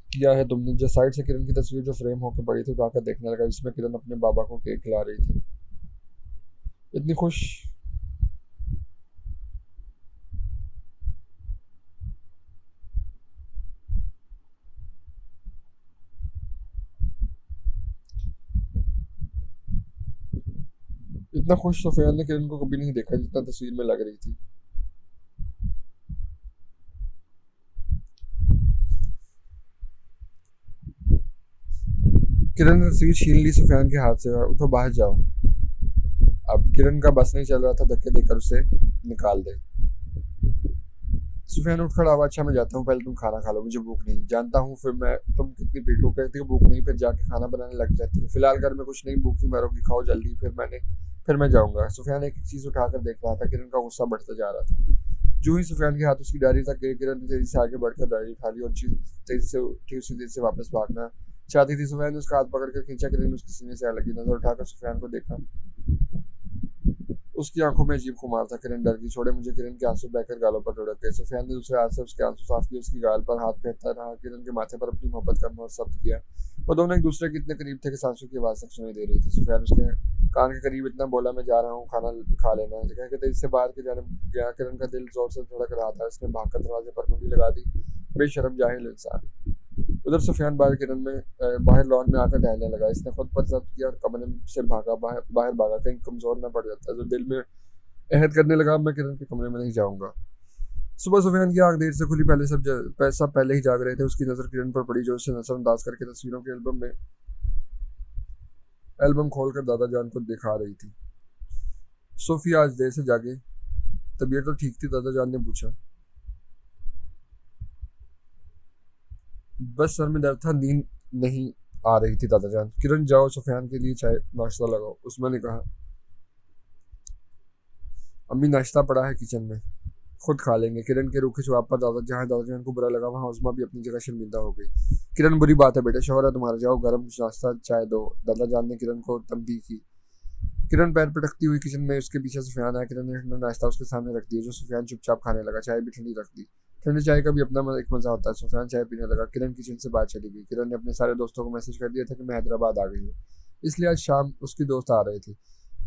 किया है तुमने? जो साइड से किरण की तस्वीर जो फ्रेम होकर पड़ी थी उठाकर देखने लगा, जिसमें किरण अपने बाबा को केक खिला रही थी। इतनी खुश इतना खुश सुफियान ने किरण को कभी नहीं देखा जितना तस्वीर में लग रही थी। किरण ने तस्वीर छीन ली सुफियान के हाथ से। उठो, बाहर जाओ। अब किरण का बस नहीं चल रहा था धक्के देकर उसे निकाल दे। सुफियान उठ खड़ा हुआ। अच्छा, मैं जाता हूँ, पहले तुम खाना खा लो, मुझे भूख नहीं। जानता हूँ, फिर मैं तुम कितनी पीटू, कहती हो भूख नहीं, फिर जाके खाना बनाने लग जाती हो। फिलहाल घर में कुछ नहीं, भूखी मरोगी, खाओ जल्दी, फिर मैं जाऊंगा। सुफियान एक एक चीज उठाकर देख रहा था। किरण का गुस्सा बढ़ता जा रहा था। जो ही सुफियान के हाथ उसकी डायरी तक गई, किरण ने तेजी से आगे बढ़कर डायरी उठा ली और तेजी से उठी उसी तेजी से वापस भागना चाहती थी। सुफियान ने उसका हाथ पकड़कर खींचा। किरण ने उसके सीने से लगी। नजर उठाकर सुफियान को देखा। उसकी आंखों में अजीब खुमार था। किरण डर गई। छोड़े मुझे। किरण के आंसू बहकर गालों पर लुढ़क गए। सुफियान ने दूसरे हाथ से उसके आंसू साफ किए। उसकी गाल पर हाथ फेरता रहा। किरण के माथे पर अपनी मोहब्बत का मोहर शब्द किया। वो दोनों एक दूसरे के इतने करीब थे कि सांसों की आवाज तक सुनाई दे रही थी। सुफियान उसके कान के करीब इतना बोला, मैं जा रहा हूँ, खाना खा लेना। कह के तेजी से बाहर की जाने गया। किरण का दिल जोर से धड़क रहा था। उसने भागकर दरवाजे पर कुंडी लगा दी। बेशर्म जाहिल इंसान। उधर सुफियान बाहर लॉन में आकर टहलने लगा। इसने खुद पर जब्त किया और कमरे से बाहर भागा, कहीं कमजोर न पड़ जाता। जो दिल में अहद करने लगा, मैं किरण के कमरे में नहीं जाऊंगा। सुबह सुफियान की आंख देर से खुली। सब पहले ही जाग रहे थे। उसकी नजर किरण पर पड़ी जो उसे नजरअंदाज करके तस्वीरों के एल्बम खोलकर दादा जान को दिखा रही थी। सोफिया आज देर से जागे, तबीयत तो ठीक थी? दादा जान ने पूछा। बस सर में दर्द था, नींद नहीं आ रही थी दादा जान। किरण, जाओ सुफियान के लिए चाय नाश्ता लगाओ, उसमें ने कहा। अम्मी, नाश्ता पड़ा है किचन में, खुद खा लेंगे। किरण के रूखे जवाब पर दादा जान को बुरा लगा, वहां उस्मा भी अपनी जगह शर्मिंदा हो गई। किरण, बुरी बात है बेटा, शौहर है तुम्हारा, जाओ गर्म नाश्ता चाय दो। दादा जान ने किरण को तंबीह की। किरण पैर पटकती हुई किचन में उसके पीछे सुफियान आया। किरण ने ठंडा नाश्ता उसके सामने रख दिया जो सुफियान चुपचाप खाने लगा। चाय भी ठंडी रख दी। ठंडी चाय का भी अपना एक मजा होता है। सुफियान चाय पीने लगा। किरण किचन से बाहर चली गई। किरण ने अपने सारे दोस्तों को मैसेज कर दिया था कि मैं हैदराबाद आ गई हूँ, इसलिए आज शाम उसकी दोस्त आ रहे थे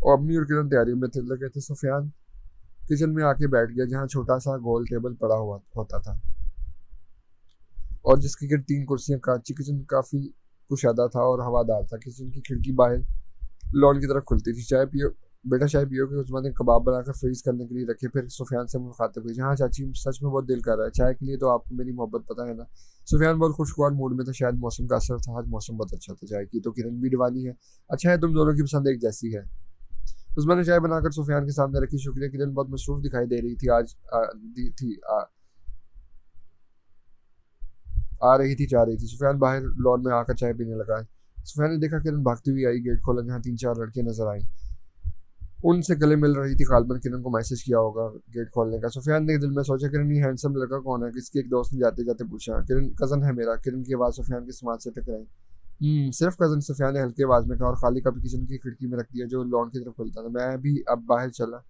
और अम्मी और किरण तैयारियों में थे लगे थे। सुफियान किचन में आके बैठ गया जहाँ छोटा सा गोल टेबल पड़ा हुआ होता था और जिसकी 3 कुर्सियां। कांची किचन काफी कुशादा था और हवादार था। किचन की खिड़की बाहर लॉन की तरफ खुलती थी। चाय पियो बेटा, चाय पियो कि उस्मान ने कबाब बनाकर फ्रीज करने के लिए रखे। फिर सुफियान से मुखातिब हुई, हाँ चाची, सच में बहुत दिल कर रहा है चाय के लिए, तो आपको मेरी मोहब्बत पता है ना। सुफियान बहुत खुशगवार मूड में था, शायद मौसम का असर था, आज मौसम बहुत अच्छा था चाय की। तो किरण भी दीवानी है, अच्छा है तुम दोनों की पसंद एक जैसी है। उस्मान ने चाय बनाकर सुफियान के सामने रखी। शुक्रिया। किरण बहुत मसरूफ दिखाई दे रही थी आज, आ रही थी जा रही थी। सुफियान बाहर लॉन में आकर चाय पीने लगा। सुफियान ने देखा किरण भागती हुई आई, गेट खोला जहाँ 3-4 लड़कियां नजर आई, उनसे गले मिल रही थी। गालबन किरण को मैसेज किया होगा गेट खोलने का। सुफियान ने दिल में सोचा, किरण ये हैंडसम लड़का कौन है? किसके एक दोस्त ने जाते जाते पूछा। किरण कजन है मेरा। किरण की आवाज सुफियान की समाज से टकराई। सिर्फ कजन? सुफियान ने हल्की आवाज में कहा और खाली कप किचन की खिड़की में रख दिया जो लॉन की तरफ खुलता था। मैं भी अब बाहर चला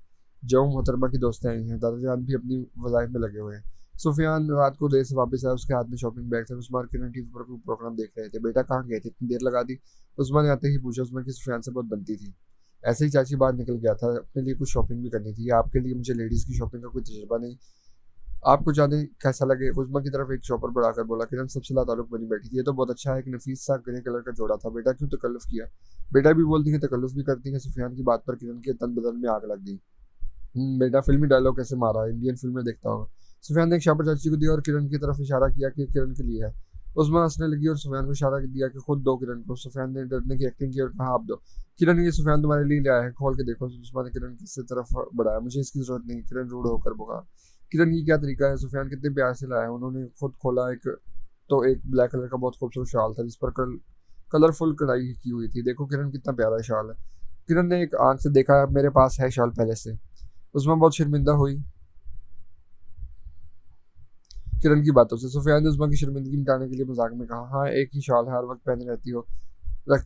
जाऊँ, मोहतरमा की दोस्तें आई हैं, दादाजान भी अपनी वज़ाइफ में लगे हुए हैं। सुफियान रात को देर से वापस आया, उसके हाथ में शॉपिंग बैग था। उस्मान किरण टीवी पर कोई प्रोग्राम देख रहे थे। बेटा कहाँ गए थे, इतनी देर लगा दी? उस्मान ने आते ही पूछा। उस्मान की सुफियान से बहुत बनती थी। ऐसे ही चाची बाहर निकल गया था, अपने लिए कुछ शॉपिंग भी करनी थी। आपके लिए मुझे लेडीज़ की शॉपिंग का कोई तजुर्बा नहीं, आपको जाने कैसा लगे? उस्मा की तरफ एक शॉपर बढ़ाकर बोला। किरण सबसे ताल्लुक बनी बैठी थी। ये तो बहुत अच्छा है, एक नफीस सा ग्रे कलर का जोड़ा था। बेटा क्यों तकल्लुफ किया? बेटा भी बोलती है तकल्लुफ भी करती है। सुफियान की बात पर किरण के तन बदन में आग लग गई। बेटा फिल्मी डायलॉग कैसे मारा, इंडियन फिल्म में देखता होगा। सुफियान ने एक शॉपर चाची को दिया और किरण की तरफ इशारा किया कि किरण के लिए है। उस्मा हंसने लगी और सुफियान को इशारा दिया कि खुद दो किरण को। सुफियान ने डरने की एक्टिंग की और कहा आप दो। किरण, ये सुफियान तुम्हारे लिए लाया है, खोल के देखो। उस्मा ने किरण की तरफ बढ़ाया। मुझे इसकी जरूरत नहीं। किरण रूड होकर बोला। किरण ये क्या तरीका है? सुफियान कितने प्यार से लाया। उन्होंने खुद खोला। एक ब्लैक कलर का बहुत खूबसूरत शाल था जिस पर कलरफुल कढ़ाई की हुई थी। देखो किरण, कितना प्यारा शाल है। किरण ने एक आंख से देखा, मेरे पास है शाल पहले से। उसमें बहुत शर्मिंदा हुई किरण की बातों से। सुफियान ने उस्मा की शर्मिंदगी मिटाने के लिए मजाक में कहा, हाँ एक ही शाल है, हर वक्त पहने रखती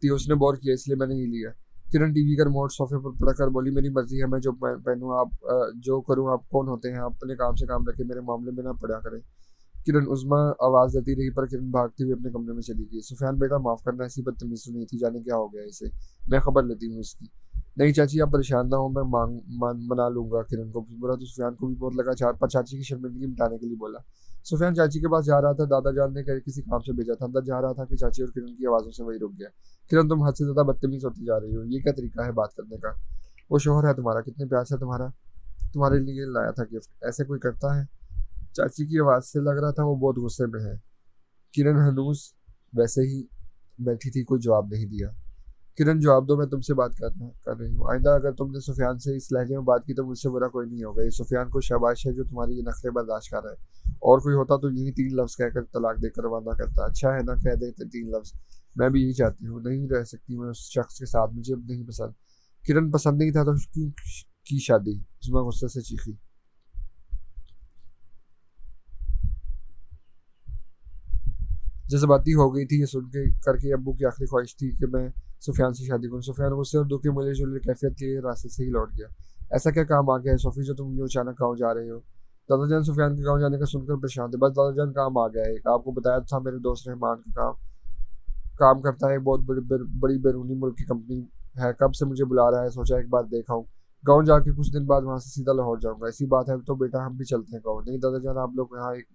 हो। उसने बोर किया इसलिए मैंने ही लिया। किरण टीवी का रिमोट सोफे पर पड़कर बोली, मेरी मर्जी है, मैं जो पहनूं, आप जो करूं। आप कौन होते हैं? आप अपने काम से काम रखें, मेरे मामले में ना पड़ा करें। किरण उस्मा आवाज देती रही पर किरण भागती हुई अपने कमरे में चली गई। सुफियान, बेटा माफ करना, ऐसी बदतमीजी नहीं थी, जाने क्या हो गया इसे, मैं खबर लेती हूँ इसकी। नहीं चाची, आप परेशान ना हो, मैं मना लूंगा किरण को। बुरा तो सुफियान को भी बहुत लगा, पर चाची की शर्मिंदगी मिटाने के लिए बोला। सुफियान चाची के पास जा रहा था, दादा जान ने किसी काम से भेजा था। अंदर जा रहा था कि चाची और किरण की आवाज़ों से वही रुक गया। किरण, तुम हद से ज़्यादा बदतमीज होती जा रही हो, ये क्या तरीका है बात करने का? वो शोहर है तुम्हारा, कितने प्यार से तुम्हारे लिए लाया था गिफ्ट, ऐसे कोई करता है? चाची की आवाज़ से लग रहा था वो बहुत गुस्से में है। किरण हनूस वैसे ही बैठी थी, कोई जवाब नहीं दिया। किरण, जवाब दो, मैं तुमसे बात कर रही हूँ। आइंदा अगर तुमने सुफियान से इस लहजे में बात की तो मुझसे बुरा कोई नहीं होगा। ये सुफियान को शाबाश है जो तुम्हारी ये नखरे बर्दाश्त कर रहा है। और कोई होता तो यही 3 लफ्ज़ कहकर तलाक देकर रवाना करता। अच्छा है ना, कह देते 3 लफ्ज़। मैं भी यही चाहती हूँ, नहीं रह सकती मैं उस शख्स के साथ, मुझे अब नहीं पसंद। किरण, पसंद नहीं था तो क्यों की शादी? उसमें गुस्से से चीखी। जज्बाती हो गई थी ये सुन के करके। अब्बू की आखिरी ख्वाहिश थी कि मैं सुफियान से शादी करूं। सुफियान गुस्से और दुख के मिले जुले कैफियत के रास्ते से ही लौट गया। ऐसा क्या काम आ गया है सोफी जो तुम यूँ अचानक गाँव जा रहे हो? दादाजान सुफियान के गाँव जाने का सुनकर परेशान थे। बस दादाजान, काम आ गया है एक, आपको बताया था मेरे दोस्त रहमान का काम करता है, बहुत बड़ी बैरूनी मुल्क की कंपनी है। कब से मुझे बुला रहा है, सोचा एक बार देखा हूँ। गाँव जाके कुछ दिन बाद वहाँ से सीधा लाहौर जाऊंगा। ऐसी बात है तो बेटा हम भी चलते हैं गाँव। नहीं दादाजान, आप लोग यहाँ एक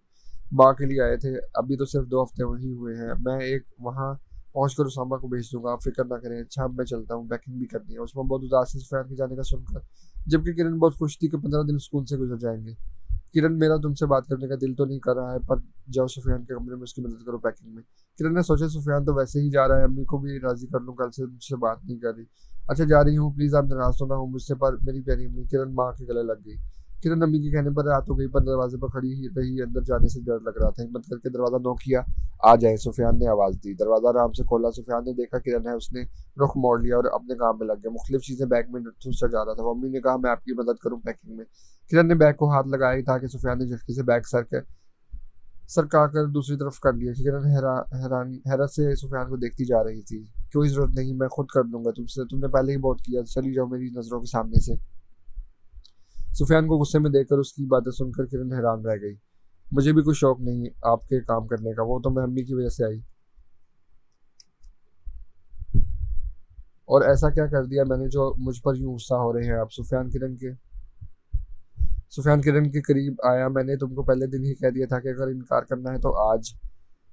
माँ के लिए आए थे, अभी तो सिर्फ 2 हफ्ते वही हुए हैं। मैं एक वहाँ पहुँचकर उसामा को भेज दूंगा, आप फिक्र ना करें। अच्छा अब मैं चलता हूँ, पैकिंग भी करनी है। उसमें बहुत उदास थी सुफियान के जाने का सुनकर, जबकि किरण बहुत खुश थी कि 15 दिन सुकून से गुजर जाएंगे। किरण, मेरा तुमसे बात करने का दिल तो नहीं कर रहा है, पर जाओ सुफियान के कमरे में उसकी मदद करो पैकिंग में। किरण ने सोचा सुफियान तो वैसे ही जा रहा है, अम्मी को भी राजी कर लूँ, कल से मुझसे बात नहीं कर रही। अच्छा जा रही हूँ, प्लीज़ आप नाराज तो ना हो मुझसे, पर मेरी प्यारी अम्मी। किरण माँ के गले लग गई। किरण अम्मी के कहने पर रात हो गई, पर दरवाजे पर खड़ी ही रही। अंदर जाने से डर लग रहा था। हिम्मत करके दरवाजा नॉक किया। आ जाए, सुफियान ने आवाज़ दी। दरवाजा आराम से खोला। सुफियान ने देखा किरण है। उसने रुख मोड़ लिया और अपने काम में लग गया। मुख्तलिफ चीज़ें बैग में ठूसता जा रहा था। अम्मी ने कहा मैं आपकी मदद करूँ पैकिंग में। किरण ने बैग को हाथ लगाया था कि सुफियान ने झटके से बैग सरका कर दूसरी तरफ कर लिया। किरण हैरत से सुफियान को देखती जा रही थी। कोई ज़रूरत नहीं, मैं खुद कर दूंगा, तुमने पहले ही बहुत किया, चली जाओ मेरी नज़रों के सामने से। सुफियान को गुस्से में देखकर उसकी बातें सुनकर किरण हैरान रह गई। मुझे भी कोई शौक नहीं आपके काम करने का, वो तो मैं अम्मी की वजह से आई। और ऐसा क्या कर दिया मैंने जो मुझ पर यूं गुस्सा हो रहे हैं आप? सुफियान किरण के करीब आया। मैंने तुमको पहले दिन ही कह दिया था कि अगर इनकार करना है तो आज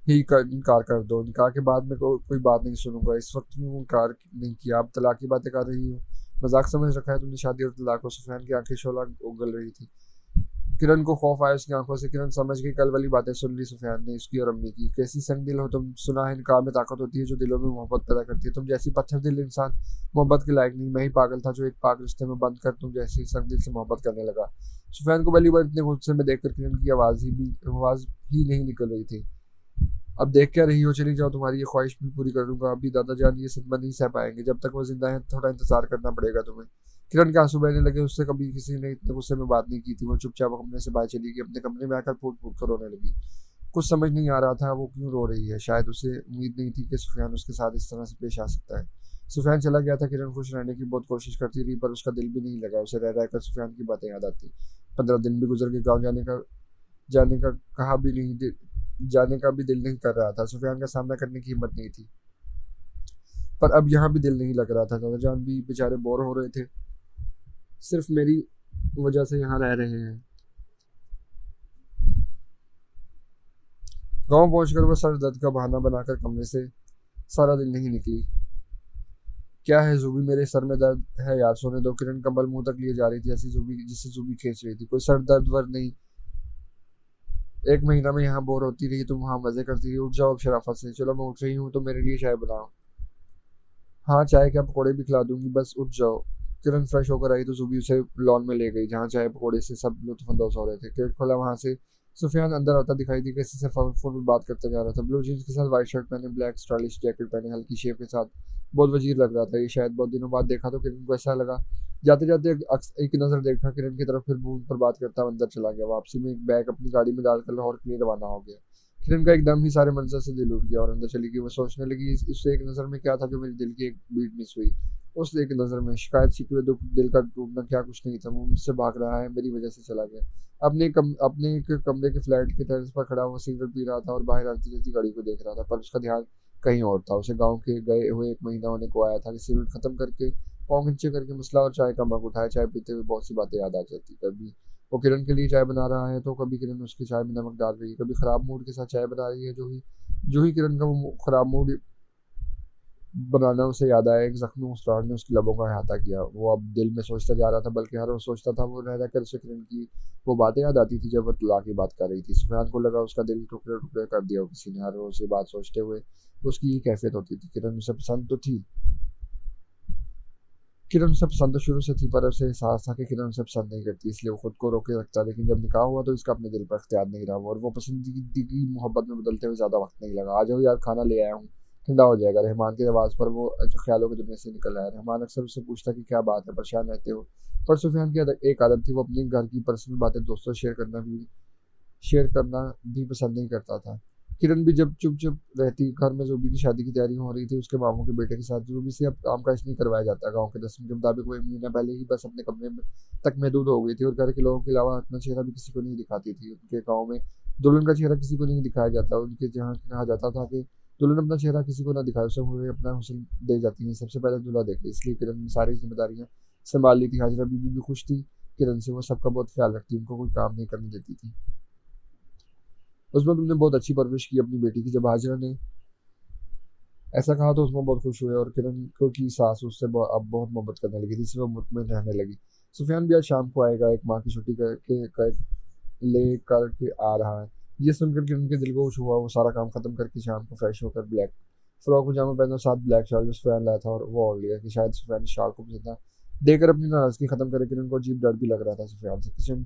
ही इनकार कर दो, निकाह के बाद में कोई बात नहीं सुनूंगा, इस वक्त क्यों इनकार नहीं किया, आप तलाक की बातें कर रही हो, मजाक समझ रखा है तुमने शादी और तलाक को। सुफियान की आंखें शोला उगल रही थी। किरण को खौफ आया उसकी आंखों से। किरण समझ गई कल वाली बातें सुन ली सुफियान ने उसकी और अम्मी की। कैसी संग दिल हो तुम, सुना है इनकार में ताकत होती है जो दिलों में मोहब्बत पैदा करती है। तुम जैसी पत्थर दिल इंसान मोहब्बत के लायक नहीं, मैं ही पागल था जो एक पाक रिश्ते में बंद कर तुम जैसी संग दिल से मोहब्बत करने लगा। सुफियान को पहली बार इतने गुस्से में देखकर किरण की आवाज ही नहीं निकल रही थी। अब देख क्या रही हो, चली जाओ, तुम्हारी ये ख्वाहिश भी पूरी कर दूंगा। अभी दादा जान ये सदमा नहीं सह पाएंगे, जब तक वो जिंदा है थोड़ा इंतजार करना पड़ेगा तुम्हें। किरण के आंसू बहने लगे। उससे कभी किसी ने इतने गुस्से में बात नहीं की थी। वो चुपचाप कमरे से बाहर चली गई। अपने कमरे में आकर फूट फूट कर रोने लगी। कुछ समझ नहीं आ रहा था वो क्यों रो रही है। शायद उसे उम्मीद नहीं थी कि सुफियान उसके साथ इस तरह से पेश आ सकता है। सुफियान चला गया था। किरण खुश रहने की बहुत कोशिश करती रही पर उसका दिल भी नहीं लगा। उसे रह रहकर सुफियान की बातें याद आती। 15 दिन भी गुजर के गाँव जाने का कहा भी नहीं, जाने का भी दिल नहीं कर रहा था। सुफियान का सामना करने की हिम्मत नहीं थी। पर अब यहाँ भी दिल नहीं लग रहा था। दादा जान भी बेचारे बोर हो रहे थे, सिर्फ मेरी वजह से यहाँ रह रहे हैं। गांव पहुंचकर वह सर दर्द का बहाना बनाकर कमरे से सारा दिन नहीं निकली। क्या है जूबी, मेरे सर में दर्द है यार, सोने दो। किरण कंबल मुंह तक लिए जा रही थी जिससे जूबी खींच रही थी। कोई सर दर्द वर्द नहीं, 1 महीना में यहाँ बोर होती रही, तुम वहाँ मजे करती रही। उठ जाओ अब शराफत से। चलो मैं उठ रही हूँ तो मेरे लिए चाय बनाओ। हाँ चाय क्या, पकौड़े भी खिला दूंगी, बस उठ जाओ। किरण फ्रेश होकर आई तो जुबी उसे लॉन में ले गई जहाँ चाय पकौड़े से सब लुत्फानंदोज हो रहे थे। गेट खोला, वहां से सुफियान अंदर आता दिखाई दी। किसी से फोन पर बात करता जा रहा था। ब्लू जीन्स के साथ व्हाइट शर्ट पहने, ब्लैक स्टाइलिश जैकेट पहने, हल्की शेप के साथ बहुत वजीर लग रहा था। ये शायद बहुत दिनों बाद देखा तो किरण को ऐसा लगा। जाते जाते एक नजर देखा किरण की तरफ, फिर बूंद पर बात करता अंदर चला गया। वापसी में एक बैग अपनी गाड़ी में डालकर लाहौर के लिए रवाना हो गया। किरण का एकदम ही सारे मंजर से दिल उठ गया और अंदर चली गई। वो सोचने लगी इससे एक नज़र में क्या था जो मेरे दिल की एक बीट मिस हुई। उस एक नज़र में शिकायत, शिकवे, दुख, दिल का टूटना क्या कुछ नहीं था। वो मुझसे भाग रहा है, मेरी वजह से चला गया। अपने एक कमरे के फ्लैट के टेरेस पर खड़ा वो सिगरेट पी रहा था और बाहर आती जाती गाड़ी को देख रहा था, पर उसका ध्यान कहीं और था। उसे गाँव के गए हुए 1 महीना होने को आया था कि सिगरेट खत्म करके पाँव नीचे करके मसला और चाय का मग उठाया। चाय पीते हुए बहुत सी बातें याद आ जाती। कभी वो किरण के लिए चाय बना रहा है तो कभी किरण उसकी चाय में नमक डाल रही है, कभी खराब मूड के साथ चाय बना रही है। जो ही किरण का वो खराब मूड बनाना उसे याद आया। एक जख्मी मुस्कुराहट ने उसकी लबों का अहाता किया। वो अब दिल में सोचता जा रहा था, बल्कि हर वो सोचता था वो रह रहकर उसे किरण की वो बातें याद आती थी जब वह तलाक की बात कर रही थी। सुफियान को लगा उसका दिल टुकड़े टुकड़े कर दिया किसी ने। हर रोज ये बात सोचते हुए उसकी ये कैफियत होती थी। किरण उसे पसंद तो थी, किरण उसे पसंद तो शुरू से थी, पर उसे एहसास था कि किरण उसे पसंद नहीं करती, इसलिए वो खुद को रोके रखता। लेकिन जब निकाह हुआ तो इसका अपने दिल पर अख्तियार नहीं रहा और वो पसंदीदा मोहब्बत में बदलते हुए ज़्यादा वक्त नहीं लगा। आ जाओ यार, खाना ले आया हूँ, ठंडा हो जाएगा। रहमान की आवाज़ पर वो ख्यालों की दुनिया से निकल आया। रहमान अक्सर उससे पूछता कि क्या बात है, परेशान रहते हो। पर सुफियान की एक आदत थी, वो अपने घर की पर्सनल बातें दोस्तों से शेयर करना भी पसंद नहीं करता था। किरण भी जब चुप चुप रहती। घर में जूबी की शादी की तैयारी हो रही थी उसके मामू के बेटे के साथ। जूबी से अब काम काज नहीं करवाया जाता। गांव के रस्म के मुताबिक वो 1 महीना पहले ही बस अपने कमरे में तक महदूद हो गई थी और घर के लोगों के अलावा अपना चेहरा भी किसी को नहीं दिखाती थी। उनके गाँव में दुल्हन का चेहरा किसी को नहीं दिखाया जाता। उनके जहाँ कहा जाता था कि दुल्हन अपना चेहरा किसी को ना दिखाए, उसे हुए अपना हुस्न दे जाती है, सबसे पहले दूल्हा देखे। इसलिए किरण ने सारी जिम्मेदारियां संभाल ली थी। हाजिरा बीबी भी खुश थी किरण से, वो सबका बहुत ख्याल रखती, उनको कोई काम नहीं करने देती थी। उसमें तुमने बहुत अच्छी परवरिश की अपनी बेटी की। जब हाजिरा ने ऐसा कहा तो उसमें बहुत खुश हुए और किरण को की सास उससे अब बहुत मोहब्बत करने लगी थी, इससे वो मुतमिन रहने लगी। सुफियान भी आज शाम को आएगा, एक माह की छुट्टी ले करके आ रहा है। ये सुनकर किरण के दिल को कुछ हुआ। वो सारा काम खत्म करके शाम को फ्रेश होकर ब्लैक फ्रॉक पजामा पहना, साथ ब्लैक शर्ट जो सुफियान लाया था और वो ओढ़ लिया कि शायद सुफियान इस शाल को पसंद था। देकर अपनी नाराजगी खत्म करे किरण को अजीब डर भी लग रहा था सुफियान से।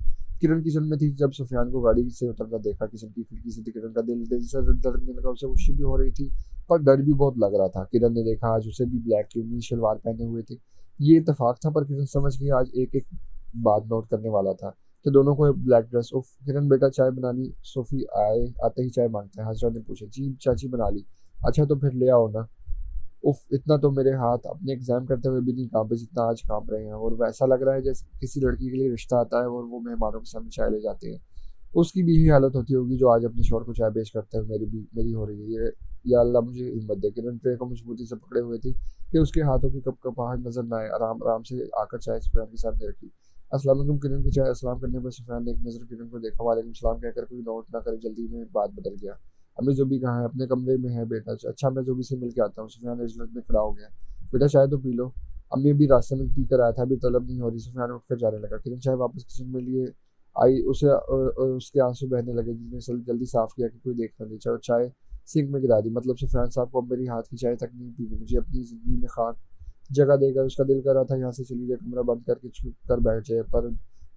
किरण किचन में थी जब सुफियान को गाड़ी से उतरता देखा। किचन की खिड़की से किरण का दिल दिल से धड़कने लगा। उसे खुशी भी हो रही थी पर डर भी बहुत लग रहा था। किरण ने देखा आज उसे भी ब्लैक क्रीमी शलवार पहने हुए थे। ये इत्तेफाक था, पर किरण समझ गई आज एक एक बात नोट करने वाला था कि दोनों को ब्लैक ड्रेस। उफ किरण बेटा चाय बनानी, सोफी आते ही चाय मांगता है। हाजरा ने पूछा। जी चाची बना ली। अच्छा तो फिर ले आओ ना। उफ इतना तो मेरे हाथ अपने एग्जाम करते हुए भी नहीं कांपे जितना आज कांप रहे हैं। और वैसा लग रहा है जैसे किसी लड़की के लिए रिश्ता आता है और वो मेहमानों के सामने चाय ले जाते हैं। उसकी भी यही हालत होती होगी जो आज अपने शोर को चाय पेश करते हुए मेरी हो रही है। ये या अल्लाह मुझे हिम्मत दे। किरण ट्रे को मजबूती से पकड़े हुए थी कि उसके हाथों की कपकपाहट नजर न आए। आराम आराम से आकर चाय सुफियान के सामने रखी। अस्सलाम वालेकुम। किरण की चाय अस्सलाम करने पर सुफियान ने एक नजर किरण को देखा। वालेकुम सलाम कहकर कोई नोट ना करे जल्दी में बात बदल गया। अम्मी ज़ुबी कहाँ है? अपने कमरे में है बेटा। अच्छा मैं ज़ुबी से मिल के आता हूँ। सुफियान इजलत में खड़ा हो गया। बेटा चाय तो पी लो। अम्मी अभी रास्ते में पी कर आया था, अभी तलब नहीं हो रही। सुफियान उठकर जाने लगा। किरण चाय वापस किचन में लिए आई। उसके आंसू बहने लगे, जिसने जल्दी साफ किया कि कोई देख ना ले। चाय सिंक में गिरा दी। मतलब सुफियान साहब को अब मेरी हाथ की चाय तक नहीं पीनी। मुझे अपनी ज़िंदगी में खाक जगह देकर उसका दिल कर रहा था यहाँ से चली जाए, कमरा बंद करके छुप कर बैठ जाए। पर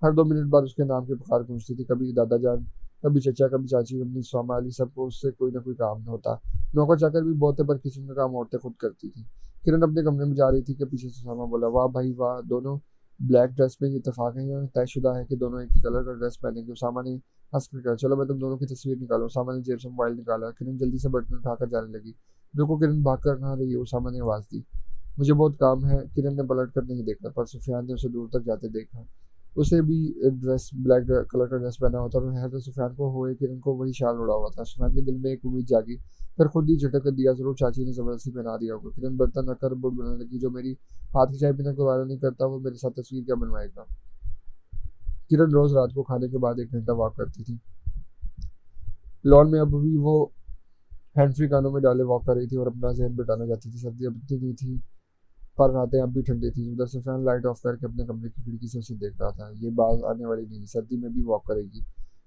हर 2 मिनट बाद उसके नाम की पुकार गूंजती थी। कभी दादा जान, कभी चचा, कभी चाची, कभी स्वामा अली। सबको उससे कोई ना कोई काम होता। नौकर चाकर भी बहुत है, पर किचन का काम औरतें खुद करती थी। किरण अपने कमरे में जा रही थी कि पीछे से सामा बोला, वाह भाई वाह, दोनों ब्लैक ड्रेस में। ये इत्तेफाक है या तयशुदा है कि दोनों एक ही कलर का ड्रेस पहनेंगे? उसामा ने हंस कर कहा, चलो मैं तुम दोनों की तस्वीर निकालूं। उसामा ने जेब से मोबाइल निकाला। किरण जल्दी से बटन उठाकर जाने लगी। रुको किरण, भाग कर कहाँ रही है? उसामा ने आवाज़ दी। मुझे बहुत काम है। किरण ने पलट कर नहीं देखा, पर सुफियान ने उसे दूर तक जाते देखा। उसे भी ड्रेस ब्लैक कलर का ड्रेस पहना हुआ था और है सुफियान को हुए किरण को वही शाल उड़ा हुआ था। सुफियान के दिल में एक उम्मीद जागी, फिर खुद ही झटक दिया, जरूर चाची ने जबरदस्ती पहना दिया होगा। किरण बर्तन रखकर बुढ़ बनाने लगी, जो मेरी हाथ की चाय पीना गुवारा नहीं करता वो मेरे साथ तस्वीर क्या बनवाएगा? किरण रोज रात को खाने के बाद 1 घंटा वॉक करती थी लॉन में। अब भी वो हैंड फ्री कानों में डाले वॉक कर रही थी और अपना जहन बिटाना चाहती थी। सर्दी अब इतनी नहीं थी, पर रातें अब भी ठंडी थी। उधर से फैन लाइट ऑफ करके अपने कमरे की खिड़की से उसे देख रहा था। ये बात आने वाली नहीं, सर्दी में भी वॉक करेगी।